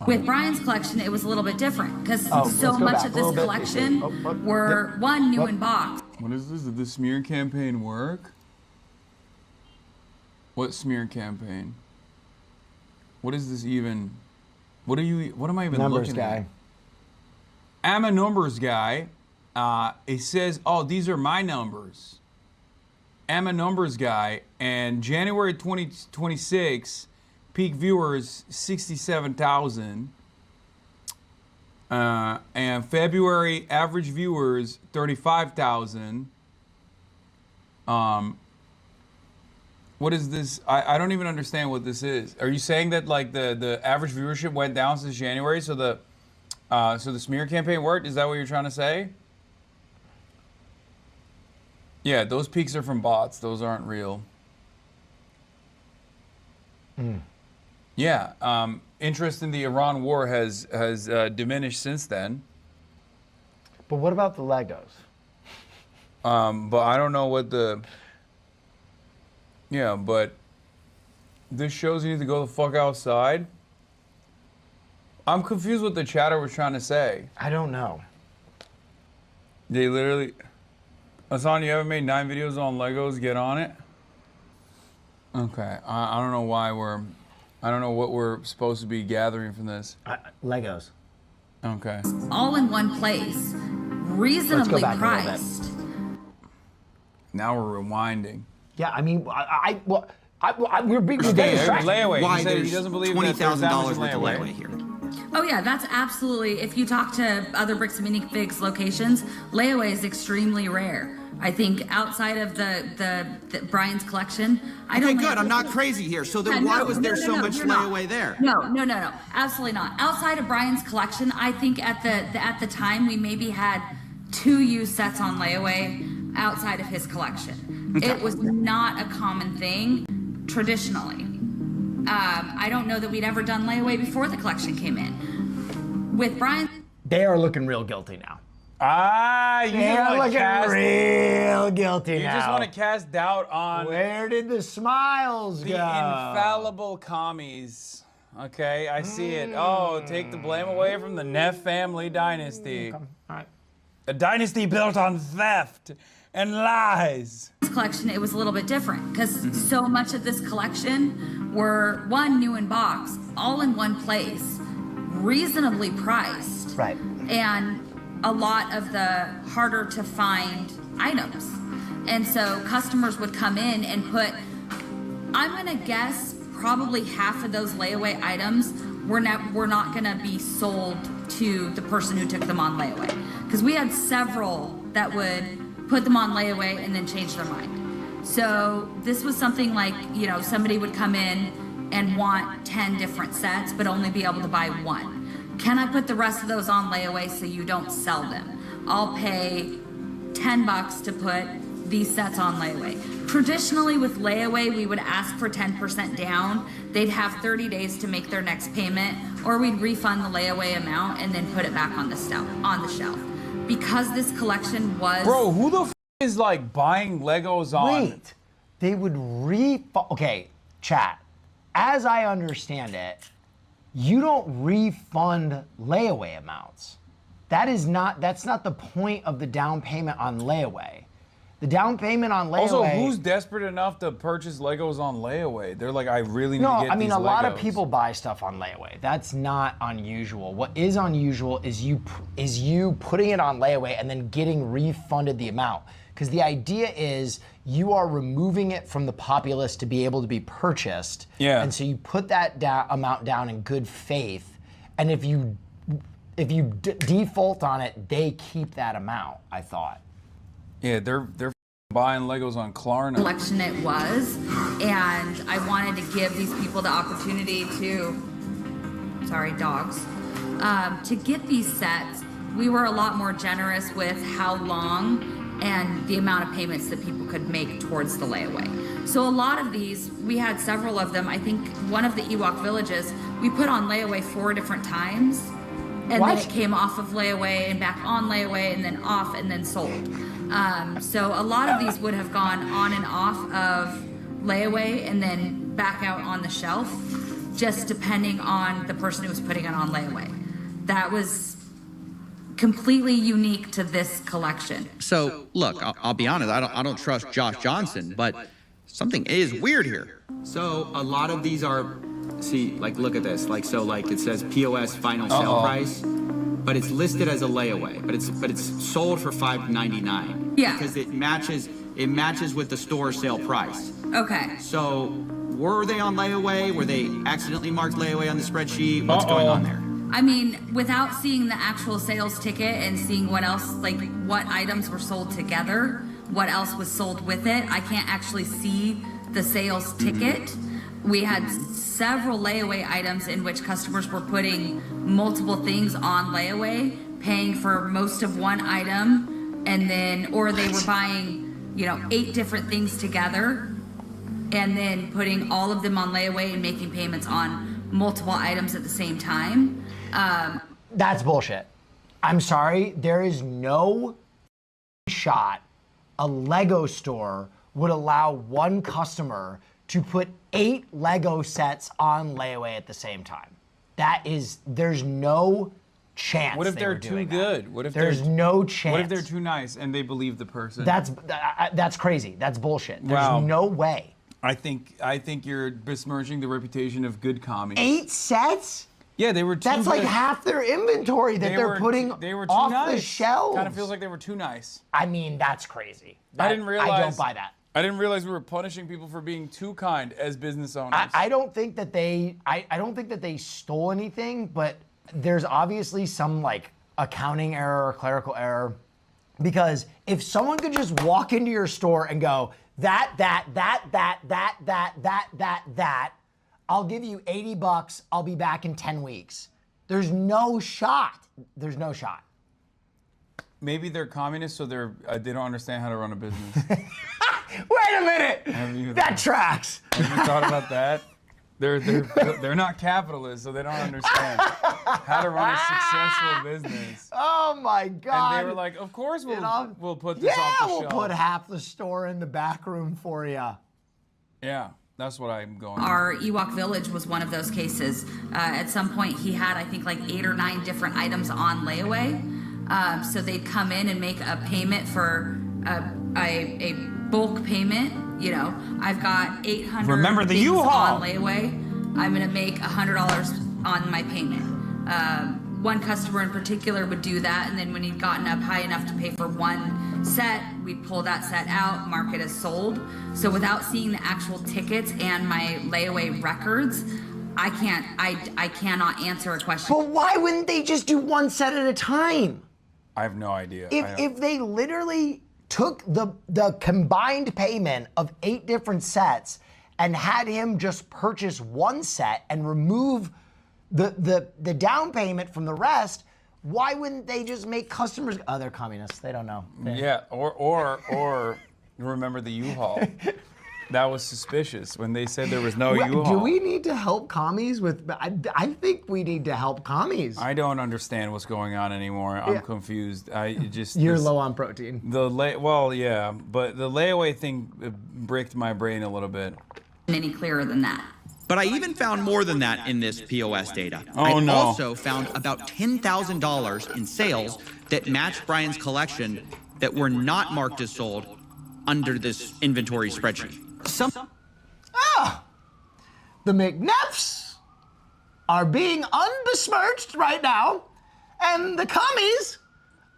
With Brian's collection, it was a little bit different because so much of this collection were new in box. What is this? Did the smear campaign work? What smear campaign? What is this even? What am I even looking at? I'm a numbers guy. It says, oh, these are my numbers. I'm a numbers guy, and January 2026, peak viewers 67,000, and February average viewers 35,000. What is this? I don't even understand what this is. Are you saying that like the average viewership went down since January, so the smear campaign worked? Is that what you're trying to say? Yeah, those peaks are from bots. Those aren't real. Yeah, interest in the Iran war has diminished since then. But what about the Legos? But I don't know what the. Yeah, but this shows you need to go the fuck outside. I'm confused what the chatter was trying to say. I don't know. They literally. Hasan, you haven't made 9 videos on Legos? Get on it. Okay, I don't know why I don't know what we're supposed to be gathering from this. Legos. Okay. All in one place, reasonably priced. Now we're rewinding. Yeah, I mean, we're being layaway. Why He said there's he doesn't believe $20,000 worth of layaway here. Oh yeah, that's absolutely. If you talk to other Bricks and Minifigs locations, layaway is extremely rare. I think outside of the Brian's collection, I don't. Okay, good. I'm not crazy here. So then why was there so much layaway there? No, absolutely not. Outside of Brian's collection, I think at the time we maybe had 2 used sets on layaway outside of his collection. Okay. It was not a common thing traditionally. I don't know that we'd ever done layaway before the collection came in. with Brian. They are looking real guilty now. You They are looking real guilty You now. just want to cast doubt on Where did the smiles the go? infallible commies. Okay, I see it. Oh, take the blame away from the Neff family dynasty. All right. A dynasty built on theft and lies. This collection, it was a little bit different because so much of this collection were one, new in box, all in one place, reasonably priced. Right. And a lot of the harder to find items. And so customers would come in and put, I'm gonna guess probably half of those layaway items were not gonna be sold to the person who took them on layaway. Because we had several that would put them on layaway and then change their mind. So this was something like, you know, somebody would come in and want 10 different sets, but only be able to buy one. Can I put the rest of those on layaway so you don't sell them? I'll pay $10 to put these sets on layaway. Traditionally with layaway, we would ask for 10% down. They'd have 30 days to make their next payment, or we'd refund the layaway amount and then put it back on the shelf. Because this collection was... Bro, who the f is like buying Legos on? Wait, they would okay, chat. As I understand it, you don't refund layaway amounts. That's not the point of the down payment on layaway. The down payment on layaway. Also, who's desperate enough to purchase Legos on layaway? They're like, I really need to get these No, I mean, a lot of Legos. people buy stuff on layaway. That's not unusual. What is unusual is you putting it on layaway and then getting refunded the amount. Because the idea is you are removing it from the populace to be able to be purchased. Yeah. And so you put that amount down in good faith, and if you default on it, they keep that amount, I thought. Yeah, they're buying Legos on Klarna. Collection it was, and I wanted to give these people the opportunity to, sorry, dogs, to get these sets. We were a lot more generous with how long and the amount of payments that people could make towards the layaway. So a lot of these, we had several of them. I think one of the Ewok villages, we put on layaway 4 different times, and then it came off of layaway and back on layaway and then off and then sold. So a lot of these would have gone on and off of layaway and then back out on the shelf, just depending on the person who was putting it on layaway. That was completely unique to this collection. So, look, I'll be honest, I don't trust Josh Johnson, but something is weird here. So a lot of these are, see, like, look at this. Like, so, like, it says POS final sale price, but it's listed as a layaway, but it's sold for $5.99. Yeah. Because it matches with the store sale price. Okay. So were they on layaway? Were they accidentally marked layaway on the spreadsheet? What's going on there? I mean, without seeing the actual sales ticket and seeing what else, like what items were sold together, what else was sold with it, I can't actually see the sales ticket. We had several layaway items in which customers were putting multiple things on layaway, paying for most of one item, and then, or they were buying, 8 different things together, and then putting all of them on layaway and making payments on multiple items at the same time. That's bullshit. I'm sorry, there is no shot a Lego store would allow one customer to put 8 Lego sets on layaway at the same time. There's no chance. What if they they're were too doing good? That. What if there's no chance? What if they're too nice and they believe the person? That's crazy. That's bullshit. There's Wow. no way. I think you're besmirching the reputation of good commies. 8 sets? Yeah, they were too That's like good. half their inventory that they're putting They were too off nice. the shelves. Kind of feels like they were too nice. I mean, that's crazy. I didn't realize. I don't buy that. I didn't realize we were punishing people for being too kind as business owners. I don't think that they. I don't think that they stole anything, but there's obviously some like accounting error or clerical error, because if someone could just walk into your store and go that, I'll give you $80. I'll be back in 10 weeks. There's no shot. There's no shot. Maybe they're communists, so they don't understand how to run a business. Wait a minute. That tracks. Have you thought about that? They're not capitalists, so they don't understand how to run a successful business. Oh my God! And they were like, "Of course we'll put this off the we'll shelf." put half the store in the back room for you. Yeah, that's what I'm going. Our Ewok Village was one of those cases. At some point, he had I think like 8 or 9 different items on layaway. So they'd come in and make a payment for a bulk payment. You know, I've got 800 Remember the things U-Haul. on layaway. I'm gonna make $100 on my payment. One customer in particular would do that, and then when he'd gotten up high enough to pay for one set, we'd pull that set out, mark it as sold. So without seeing the actual tickets and my layaway records, I cannot answer a question. But why wouldn't they just do one set at a time? I have no idea. If they literally took the combined payment of 8 different sets and had him just purchase one set and remove the down payment from the rest, why wouldn't they just make customers? Oh, they're communists. They don't know. Yeah, or remember the U-Haul. That was suspicious when they said there was no U-Haul. Do we need to help commies with? I think we need to help commies. I don't understand what's going on anymore. I'm confused. You're low on protein. Well, yeah, but the layaway thing bricked my brain a little bit. Any clearer than that? But I even found more than that in this POS data. Oh, I no. also found about $10,000 in sales that matched Brian's collection that were not marked as sold under this inventory spreadsheet. The McNeffs are being unbesmirched right now, and the commies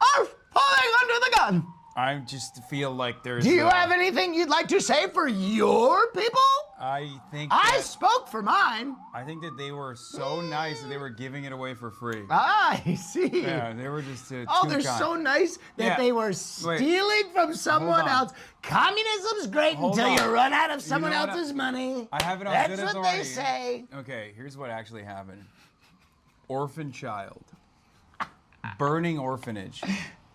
are falling under the gun. I just feel like there's. Do you have anything you'd like to say for your people? I think I spoke for mine. I think that they were so nice that they were giving it away for free. I see. Yeah, they were just too they're kind. so nice that they were stealing from someone else. Communism's great until you run out of someone else's money. I have it on That's good what authority. they say. Okay, here's what actually happened. Orphan child. Burning orphanage.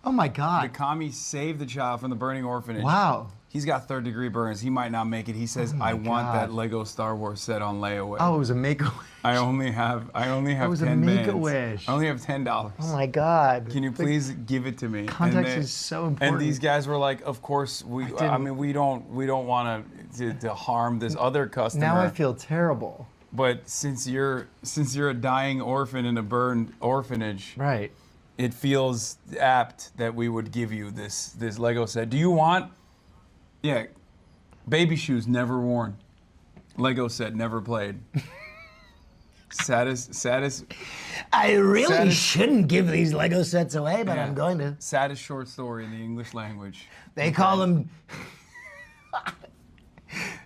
Oh my God. The commies saved the child from the burning orphanage. Wow. He's got 3rd-degree burns. He might not make it. He says, "I want that Lego Star Wars set on layaway." Oh, it was a make-a-wish. I only have It was 10 a bands. make-a-wish. I only have $10. Oh my God. Can you please give it to me? Context is so important. And these guys were like, "Of course we don't want to harm this other customer." Now I feel terrible. But since you're a dying orphan in a burned orphanage, right? It feels apt that we would give you this Lego set. Do you want? Yeah, baby shoes never worn. Lego set never played. Saddest. I really shouldn't give these Lego sets away, but I'm going to. Saddest short story in the English language. They call them.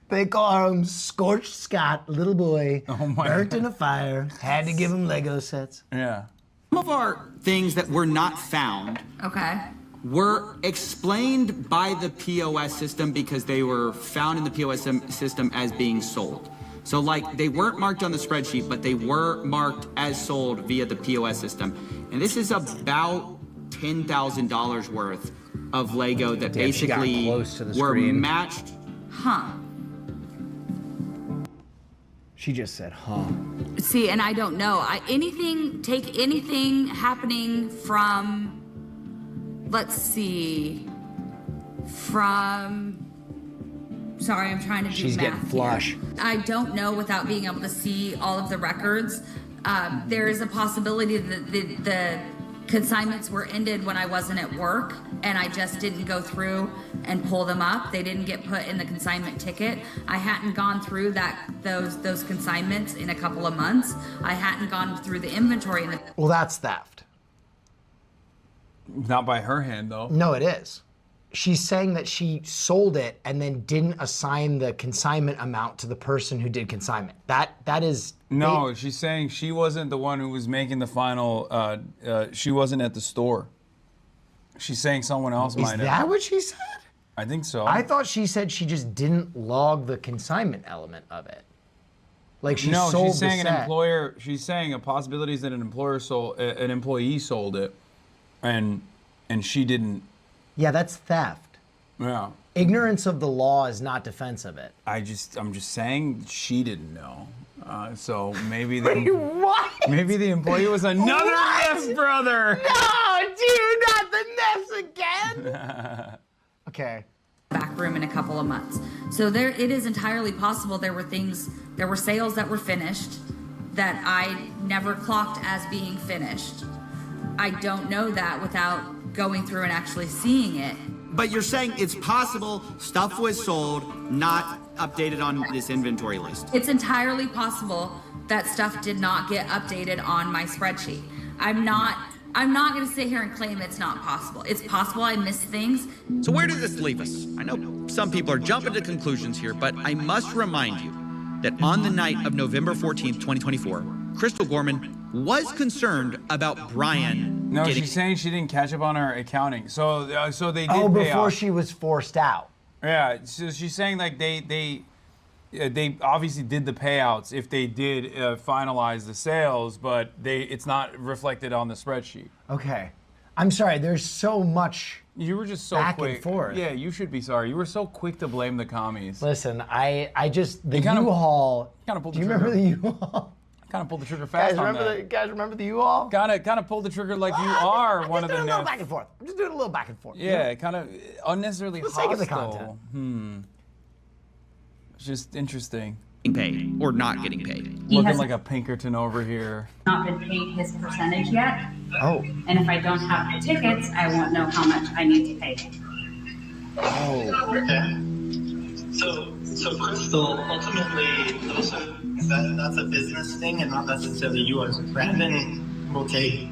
They call him Scorched Scott, little boy, burnt in a fire. Had to give him Lego sets. Yeah. Some of our things that were not found were explained by the POS system because they were found in the POS system as being sold. So like they weren't marked on the spreadsheet, but they were marked as sold via the POS system. And this is about $10,000 worth of Lego that basically were matched. Huh. She just said, huh. See, and I don't know. Take anything happening from, let's see, sorry, I'm trying to do She's math getting flush. here. I don't know without being able to see all of the records. There is a possibility that the consignments were ended when I wasn't at work and I just didn't go through and pull them up. They didn't get put in the consignment ticket. I hadn't gone through those consignments in a couple of months. I hadn't gone through the inventory. Well, that's theft. Not by her hand, though. No, it is. She's saying that she sold it and then didn't assign the consignment amount to the person who did consignment. That is. No, she's saying she wasn't the one who was making the final. She wasn't at the store. She's saying someone else might have. Is that what she said? I think so. I thought she said she just didn't log the consignment element of it. Like she sold she's saying the set. an employer. She's saying a possibility is that an employee sold it, and she didn't. Yeah, that's theft. Yeah. Ignorance of the law is not defense of it. I'm just saying she didn't know. So maybe the what? Maybe the employee was another Neff brother. No, dude, not the Neffs again. Okay. Back room in a couple of months. So it is entirely possible there were sales that were finished that I never clocked as being finished. I don't know that without going through and actually seeing it. But you're saying it's possible stuff was sold, not updated on this inventory list. It's entirely possible that stuff did not get updated on my spreadsheet. I'm not going to sit here and claim it's not possible. It's possible I missed things. So where does this leave us? I know some people are jumping to conclusions here, but I must remind you that on the night of November 14th, 2024, Crystal Gorman was concerned about Brian No, getting... she's saying she didn't catch up on her accounting. So they did Oh, pay before out. she was forced out. Yeah, so she's saying like they obviously did the payouts if they did finalize the sales, but it's not reflected on the spreadsheet. Okay. I'm sorry, there's so much You were just so back quick. and forth. Yeah, you should be sorry. You were so quick to blame the commies. Listen, I just, the You kinda- U-Haul, kinda pulled do the you remember trigger. the U-Haul? Kind of pulled the trigger fast on that. Guys, remember the U-Haul? Kind of pulled the trigger like you are one of the I'm just doing a little Neff. back and forth. I'm just doing a little back and forth. Yeah, kind of unnecessarily For the sake of the hostile. content. It's just interesting. paid or not getting paid. Looking like a Pinkerton over here. Not been paid his percentage yet. Oh. And if I don't have the tickets, I won't know how much I need to pay. Oh. Okay. So Crystal, ultimately, that's a business thing and not necessarily you as Brandon will take.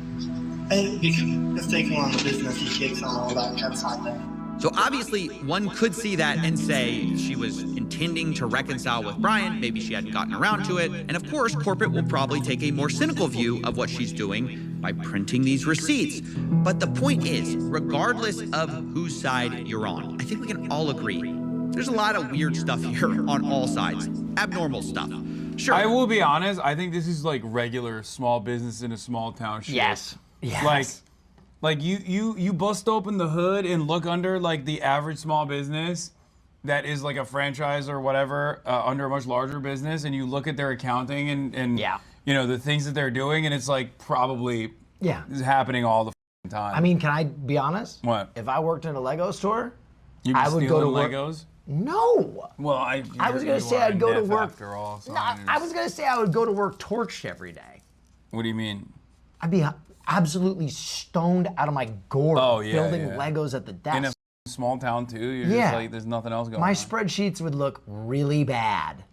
It's taking on the business, he takes on all that kind of side. So obviously, one could see that and say she was intending to reconcile with Brian, maybe she hadn't gotten around to it, and of course, corporate will probably take a more cynical view of what she's doing by printing these receipts. But the point is, regardless of whose side you're on, I think we can all agree, there's a lot of weird stuff here on all sides, abnormal stuff. Sure. I will be honest, I think this is like regular small business in a small town shit. Yes. Yes. Like you bust open the hood and look under like the average small business that is like a franchise or whatever under a much larger business, and you look at their accounting and you know the things that they're doing, and it's like probably is happening all the time. I mean, can I be honest? What? If I worked in a Lego store, You'd be I would go to stealing work. Legos? No. Well, I was gonna say I'd go to work. after all. So No, I was gonna say I would go to work torched every day. What do you mean? I'd be absolutely stoned out of my gourd building yeah. Legos at the desk. In a small town too, you're just like there's nothing else going on. My spreadsheets would look really bad.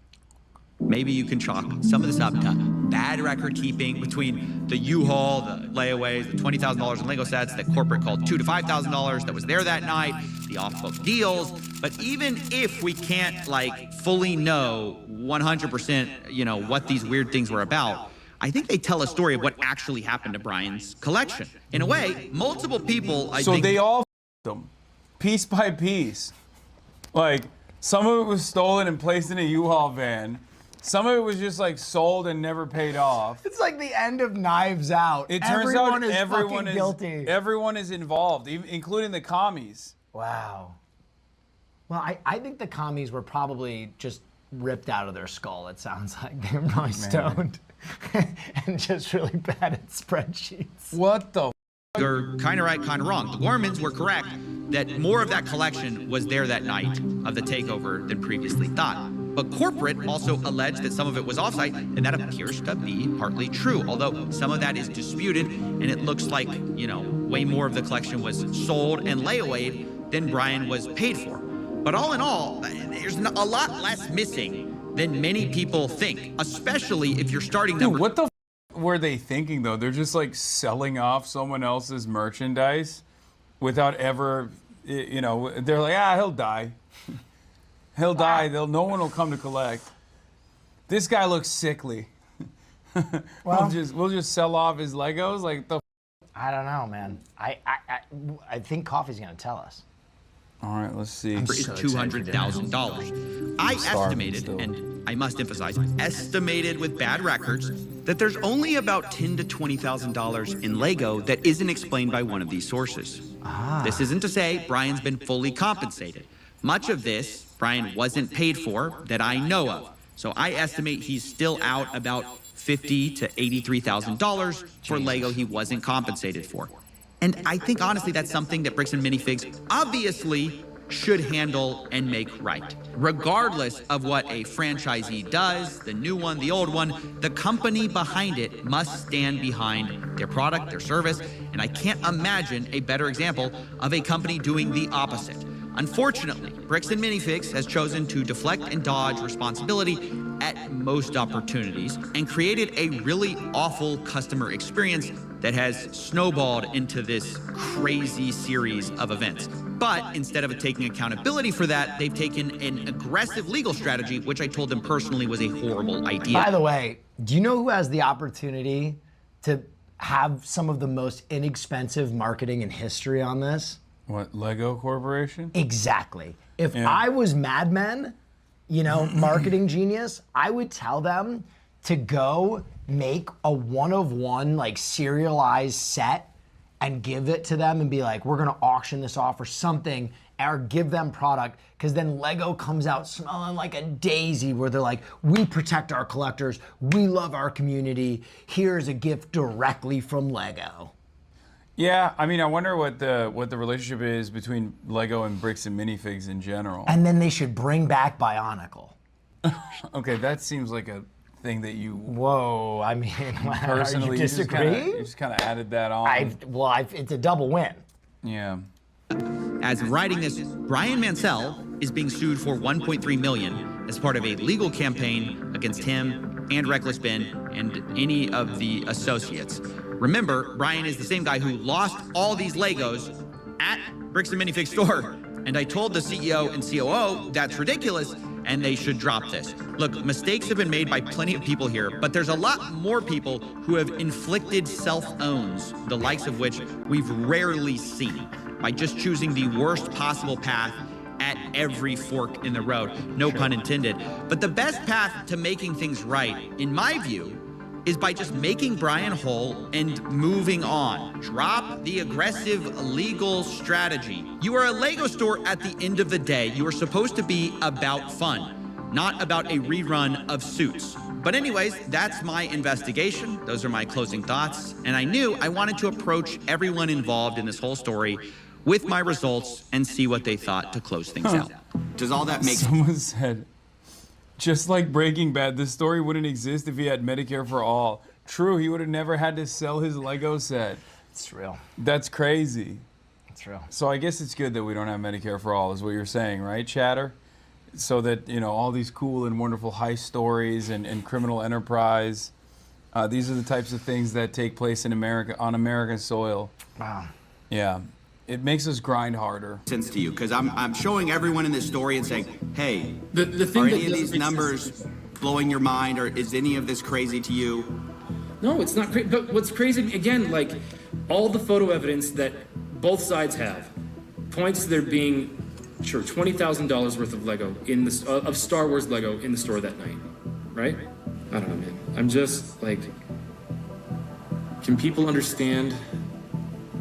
Maybe you can chalk some of this up to bad record keeping between the U-Haul, the layaways, the $20,000 in Lego sets that corporate called $2,000 to $5,000 that was there that night, the off-book deals. But even if we can't like fully know 100%, you know, what these weird things were about, I think they tell a story of what actually happened to Brian's collection. In a way, multiple people, I think... So they all them, piece by piece. Like, some of it was stolen and placed in a U-Haul van. Some of it was just like sold and never paid off. It's like the end of Knives Out. It turns out everyone is guilty. Everyone is involved, including the commies. Wow. Well, I think the commies were probably just ripped out of their skull, it sounds like. They were probably stoned and just really bad at spreadsheets. What the You're kind of right, kind of wrong. The Gormans were correct that more of that collection was there that night of the takeover than previously thought. But corporate also alleged that some of it was offsite, and that appears to be partly true, although some of that is disputed, and it looks like, you know, way more of the collection was sold and layawayed than Brian was paid for. But all in all, there's a lot less missing than many people think, especially if you're starting Dude, what the were they thinking, though? They're just like selling off someone else's merchandise without ever, you know, they're like, he'll die. He'll die. No one will come to collect. This guy looks sickly. Well, we'll just sell off his Legos like the. I don't know, man. I think Coffee's gonna tell us. All right, let's see. Is $200,000. I estimated, and I must emphasize, estimated with bad records, that there's only about $10,000 to $20,000 in Lego that isn't explained by one of these sources. This isn't to say Brian's been fully compensated. Much of this Brian wasn't paid for that I know of. So I estimate he's still out about $50,000 to $83,000 for Lego he wasn't compensated for. And I think honestly that's something that Bricks and Minifigs obviously should handle and make right. Regardless of what a franchisee does, the new one, the old one, the company behind it must stand behind their product, their service, and I can't imagine a better example of a company doing the opposite. Unfortunately, Bricks and Minifigs has chosen to deflect and dodge responsibility at most opportunities and created a really awful customer experience that has snowballed into this crazy series of events. But instead of taking accountability for that, they've taken an aggressive legal strategy, which I told them personally was a horrible idea. By the way, do you know who has the opportunity to have some of the most inexpensive marketing in history on this? What, Lego Corporation? Exactly. If I was Mad Men, you know, marketing genius, I would tell them to go make a one-of-one, like, serialized set and give it to them and be like, we're gonna auction this off or something, or give them product, because then Lego comes out smelling like a daisy, where they're like, we protect our collectors, we love our community, here's a gift directly from Lego. Yeah, I mean, I wonder what the relationship is between Lego and Bricks and Minifigs in general. And then they should bring back Bionicle. Okay, that seems like a thing that you... Whoa, I mean, personally, you disagree? You just kind of added that on. It's a double win. Yeah. As of writing this, Brian Mansell is being sued for $1.3 million as part of a legal campaign against him and Reckless Ben and any of the associates. Remember, Brian is the same guy who lost all these Legos at Bricks and Minifigs store. And I told the CEO and COO that's ridiculous and they should drop this. Look, mistakes have been made by plenty of people here, but there's a lot more people who have inflicted self-owns, the likes of which we've rarely seen, by just choosing the worst possible path at every fork in the road, no pun intended. But the best path to making things right, in my view, is by just making Brian whole and moving on. Drop the aggressive legal strategy. You are a Lego store at the end of the day. You are supposed to be about fun, not about a rerun of Suits. But anyways, that's my investigation. Those are my closing thoughts. And I knew I wanted to approach everyone involved in this whole story with my results and see what they thought to close things out. Does all that make sense? Someone said, just like Breaking Bad, this story wouldn't exist if he had Medicare for all. True, he would have never had to sell his Lego set. It's real. That's crazy. It's real. So I guess it's good that we don't have Medicare for all, is what you're saying, right, Chatter? So that, you know, all these cool and wonderful heist stories and criminal enterprise, these are the types of things that take place in America, on American soil. Wow. Yeah. It makes us grind harder. Sense to you, because I'm showing everyone in this story and saying, hey, the thing are that any of these numbers blowing your mind, or is any of this crazy to you? No, it's not crazy. But what's crazy, again, like, all the photo evidence that both sides have points to there being, sure, $20,000 worth of Lego in the of Star Wars Lego in the store that night, right? I don't know, man. I'm just like, can people understand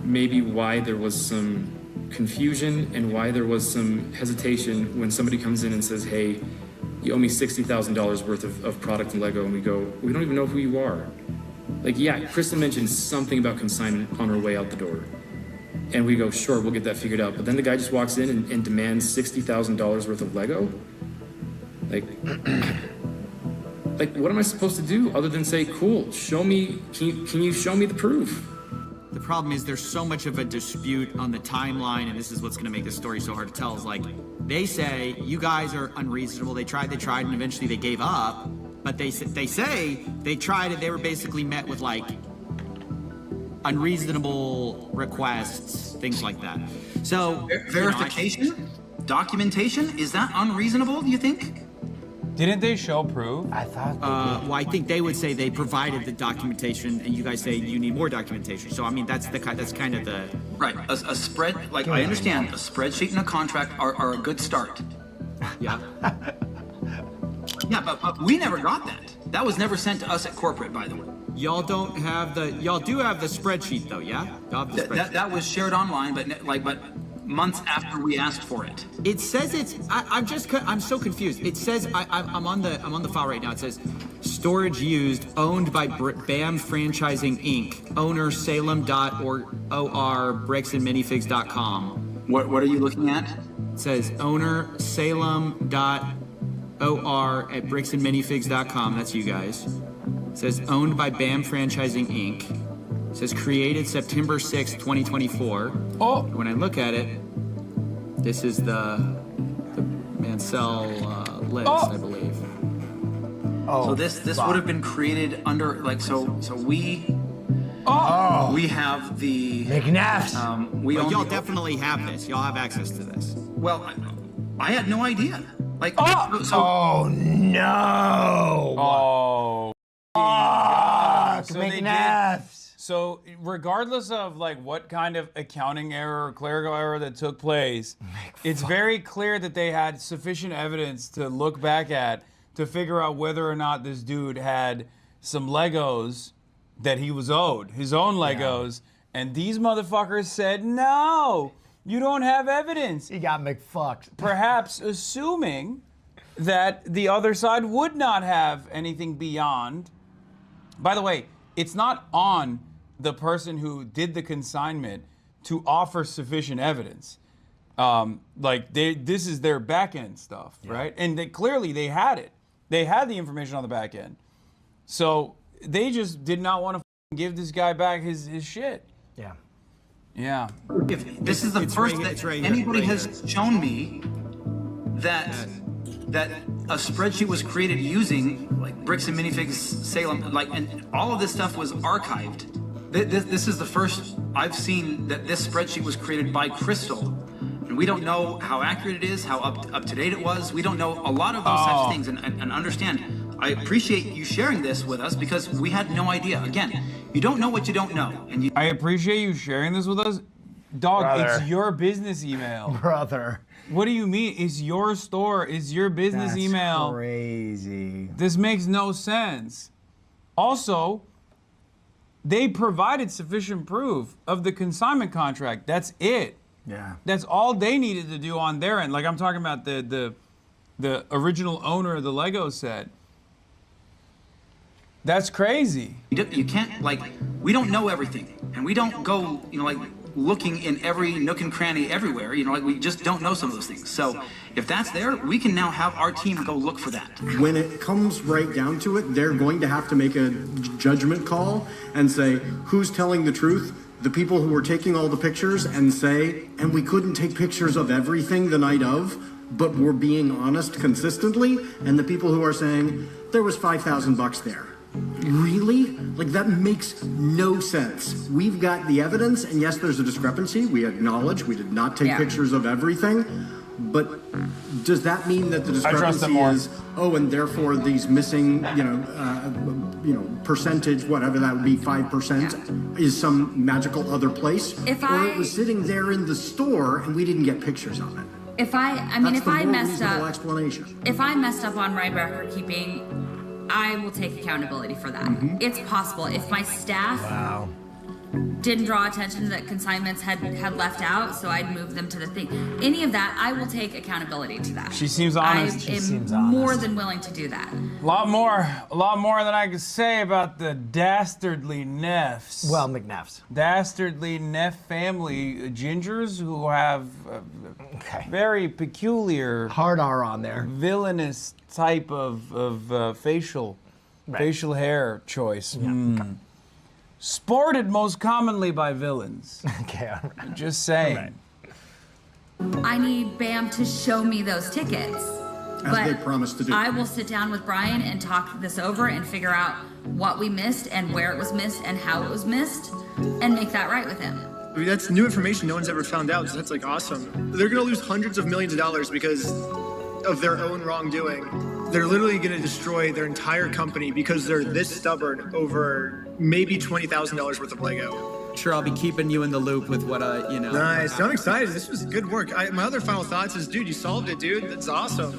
maybe why there was some confusion and why there was some hesitation when somebody comes in and says, hey, you owe me $60,000 worth of product and Lego, and we go, we don't even know who you are. Like, yeah, Kristen mentioned something about consignment on her way out the door. And we go, sure, we'll get that figured out. But then the guy just walks in and demands $60,000 worth of Lego? Like, what am I supposed to do other than say, cool, show me, can you show me the proof? The problem is there's so much of a dispute on the timeline, and this is what's going to make this story so hard to tell, is like, they say you guys are unreasonable. They tried, and eventually they gave up. But they say they tried and they were basically met with like unreasonable requests, things like that. So verification, documentation, is that unreasonable, do you think? Didn't they show proof? I thought well, I think they would say they provided the documentation, and you guys say you need more documentation. So I mean, that's kind of the right. A spread, like I understand, a spreadsheet and a contract are a good start. Yeah. Yeah, but we never got that. That was never sent to us at corporate, by the way. Y'all don't have y'all do have the spreadsheet though, yeah? Y'all have the spreadsheet. That was shared online, but months after we asked for it. It says it's. I'm so confused. It says I'm on the file right now. It says storage used, owned by BAM Franchising Inc. Owner Salem.or bricksandminifigs.com. What are you looking at? It says owner Salem.or at bricksandminifigs.com. That's you guys. It says owned by BAM Franchising Inc. It says created September 6, 2024. Oh. When I look at it, this is the Mansell list, I believe. Oh. So this would have been created under we have the McNeff's. Y'all definitely have this. Y'all have access to this. Well, I had no idea. Oh no! Oh. So McNeff's. So regardless of what kind of accounting error or clerical error that took place, it's very clear that they had sufficient evidence to look back at to figure out whether or not this dude had some Legos that he was owed, his own Legos, and these motherfuckers said, no, you don't have evidence. He got McFucked. Perhaps assuming that the other side would not have anything beyond. By the way, it's not on the person who did the consignment to offer sufficient evidence. This is their back end stuff, right? And clearly they had it. They had the information on the back end. So they just did not want to give this guy back his shit. Yeah. Yeah. If this is the first that anybody has shown me that a spreadsheet was created using Bricks and Minifigs Salem, and all of this stuff was archived. This is the first I've seen that this spreadsheet was created by Crystal. And we don't know how accurate it is, how up to date it was. We don't know a lot of those such things. And understand, I appreciate you sharing this with us because we had no idea. Again, you don't know what you don't know. And I appreciate you sharing this with us. Dog, Brother. It's your business email. Brother. What do you mean? It's your store. It's your business email. Crazy. This makes no sense. Also, they provided sufficient proof of the consignment contract. That's it. Yeah. That's all they needed to do on their end. I'm talking about the original owner of the Lego set. That's crazy. You can't, we don't know everything. And we don't go, looking in every nook and cranny everywhere. We just don't know some of those things. So if that's there, we can now have our team go look for that. When it comes right down to it, they're going to have to make a judgment call and say, who's telling the truth? The people who were taking all the pictures and say, and we couldn't take pictures of everything the night of, but we're being honest consistently, and the people who are saying, there was $5,000 there. Really? That makes no sense. We've got the evidence, and yes, there's a discrepancy. We acknowledge we did not take pictures of everything, but does that mean that the discrepancy is, and therefore these missing, percentage, whatever that would be, 5%, is some magical other place? Or it was sitting there in the store and we didn't get pictures of it. If I messed up, explanation. If I messed up on my record keeping, I will take accountability for that. It's possible. If my staff didn't draw attention that consignments had left out, so I'd move them to the thing. Any of that, I will take accountability to that. She seems honest. I am more than willing to do that. A lot more than I could say about the dastardly Neffs. Well, McNeff's. Dastardly Neff family gingers who have very peculiar, hard R on there, villainous type of facial hair choice. Sported most commonly by villains. Okay, all right. Just saying. I need BAM to show me those tickets. As they promised to do. I will sit down with Brian and talk this over and figure out what we missed and where it was missed and how it was missed and make that right with him. I mean, that's new information no one's ever found out, so that's awesome. They're gonna lose hundreds of millions of dollars because of their own wrongdoing. They're literally gonna destroy their entire company because they're this stubborn over maybe $20,000 worth of Lego. Sure, I'll be keeping you in the loop with what Nice. I'm excited. This was good work. My other final thoughts is, dude, you solved it, dude. That's awesome.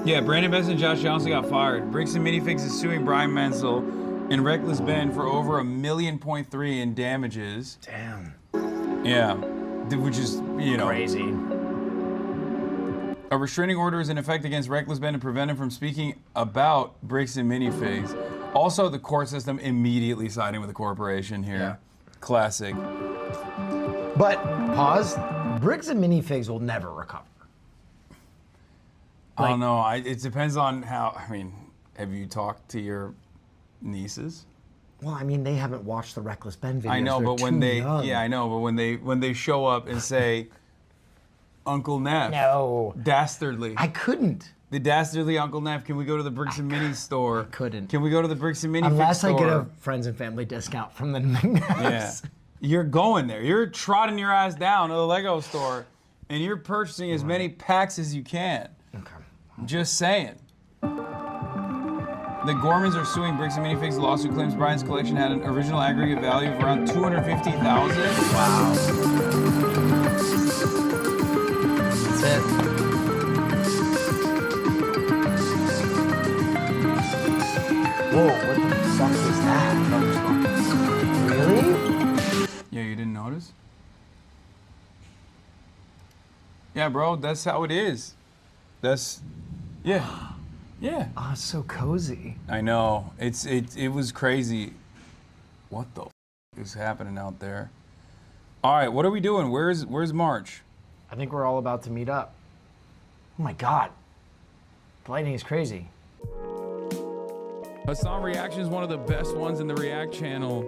Yeah, Brandon Best and Josh Johnson got fired. Bricks and Minifigs is suing Brian Mansell and Reckless Ben for over $1.3 million in damages. Damn. Yeah, which is, you know, crazy. A restraining order is in effect against Reckless Ben to prevent him from speaking about Bricks and Minifigs. Also, the court system immediately siding with the corporation here. Yeah. Classic. But, pause, Bricks and Minifigs will never recover. I don't know. It depends on how, I mean, have you talked to your nieces? Well, I mean, they haven't watched the Reckless Ben videos. I know, They're but when too they, young. yeah, I know, but when they show up and say, Uncle Neff. No. Dastardly. I couldn't. The dastardly Uncle Neff, can we go to the Bricks and Minis store? I couldn't. Can we go to the Bricks and Minis Unless store? I get a friends and family discount from the McNeffs. Yeah. You're going there. You're trotting your ass down to the Lego store, and you're purchasing as many packs as you can. Okay. Just saying. The Gormans are suing Bricks and Minifigs. The lawsuit claims Brian's collection had an original aggregate value of around $250,000. Wow. That's it. Whoa, what the fuck is that? Really? Yeah, you didn't notice? Yeah, bro, that's how it is. That's, yeah. Yeah. Oh, it's so cozy. I know. It was crazy. What the is happening out there? All right, what are we doing? Where's March? I think we're all about to meet up. Oh my God. The lightning is crazy. Hasan Reaction is one of the best ones in the React channel.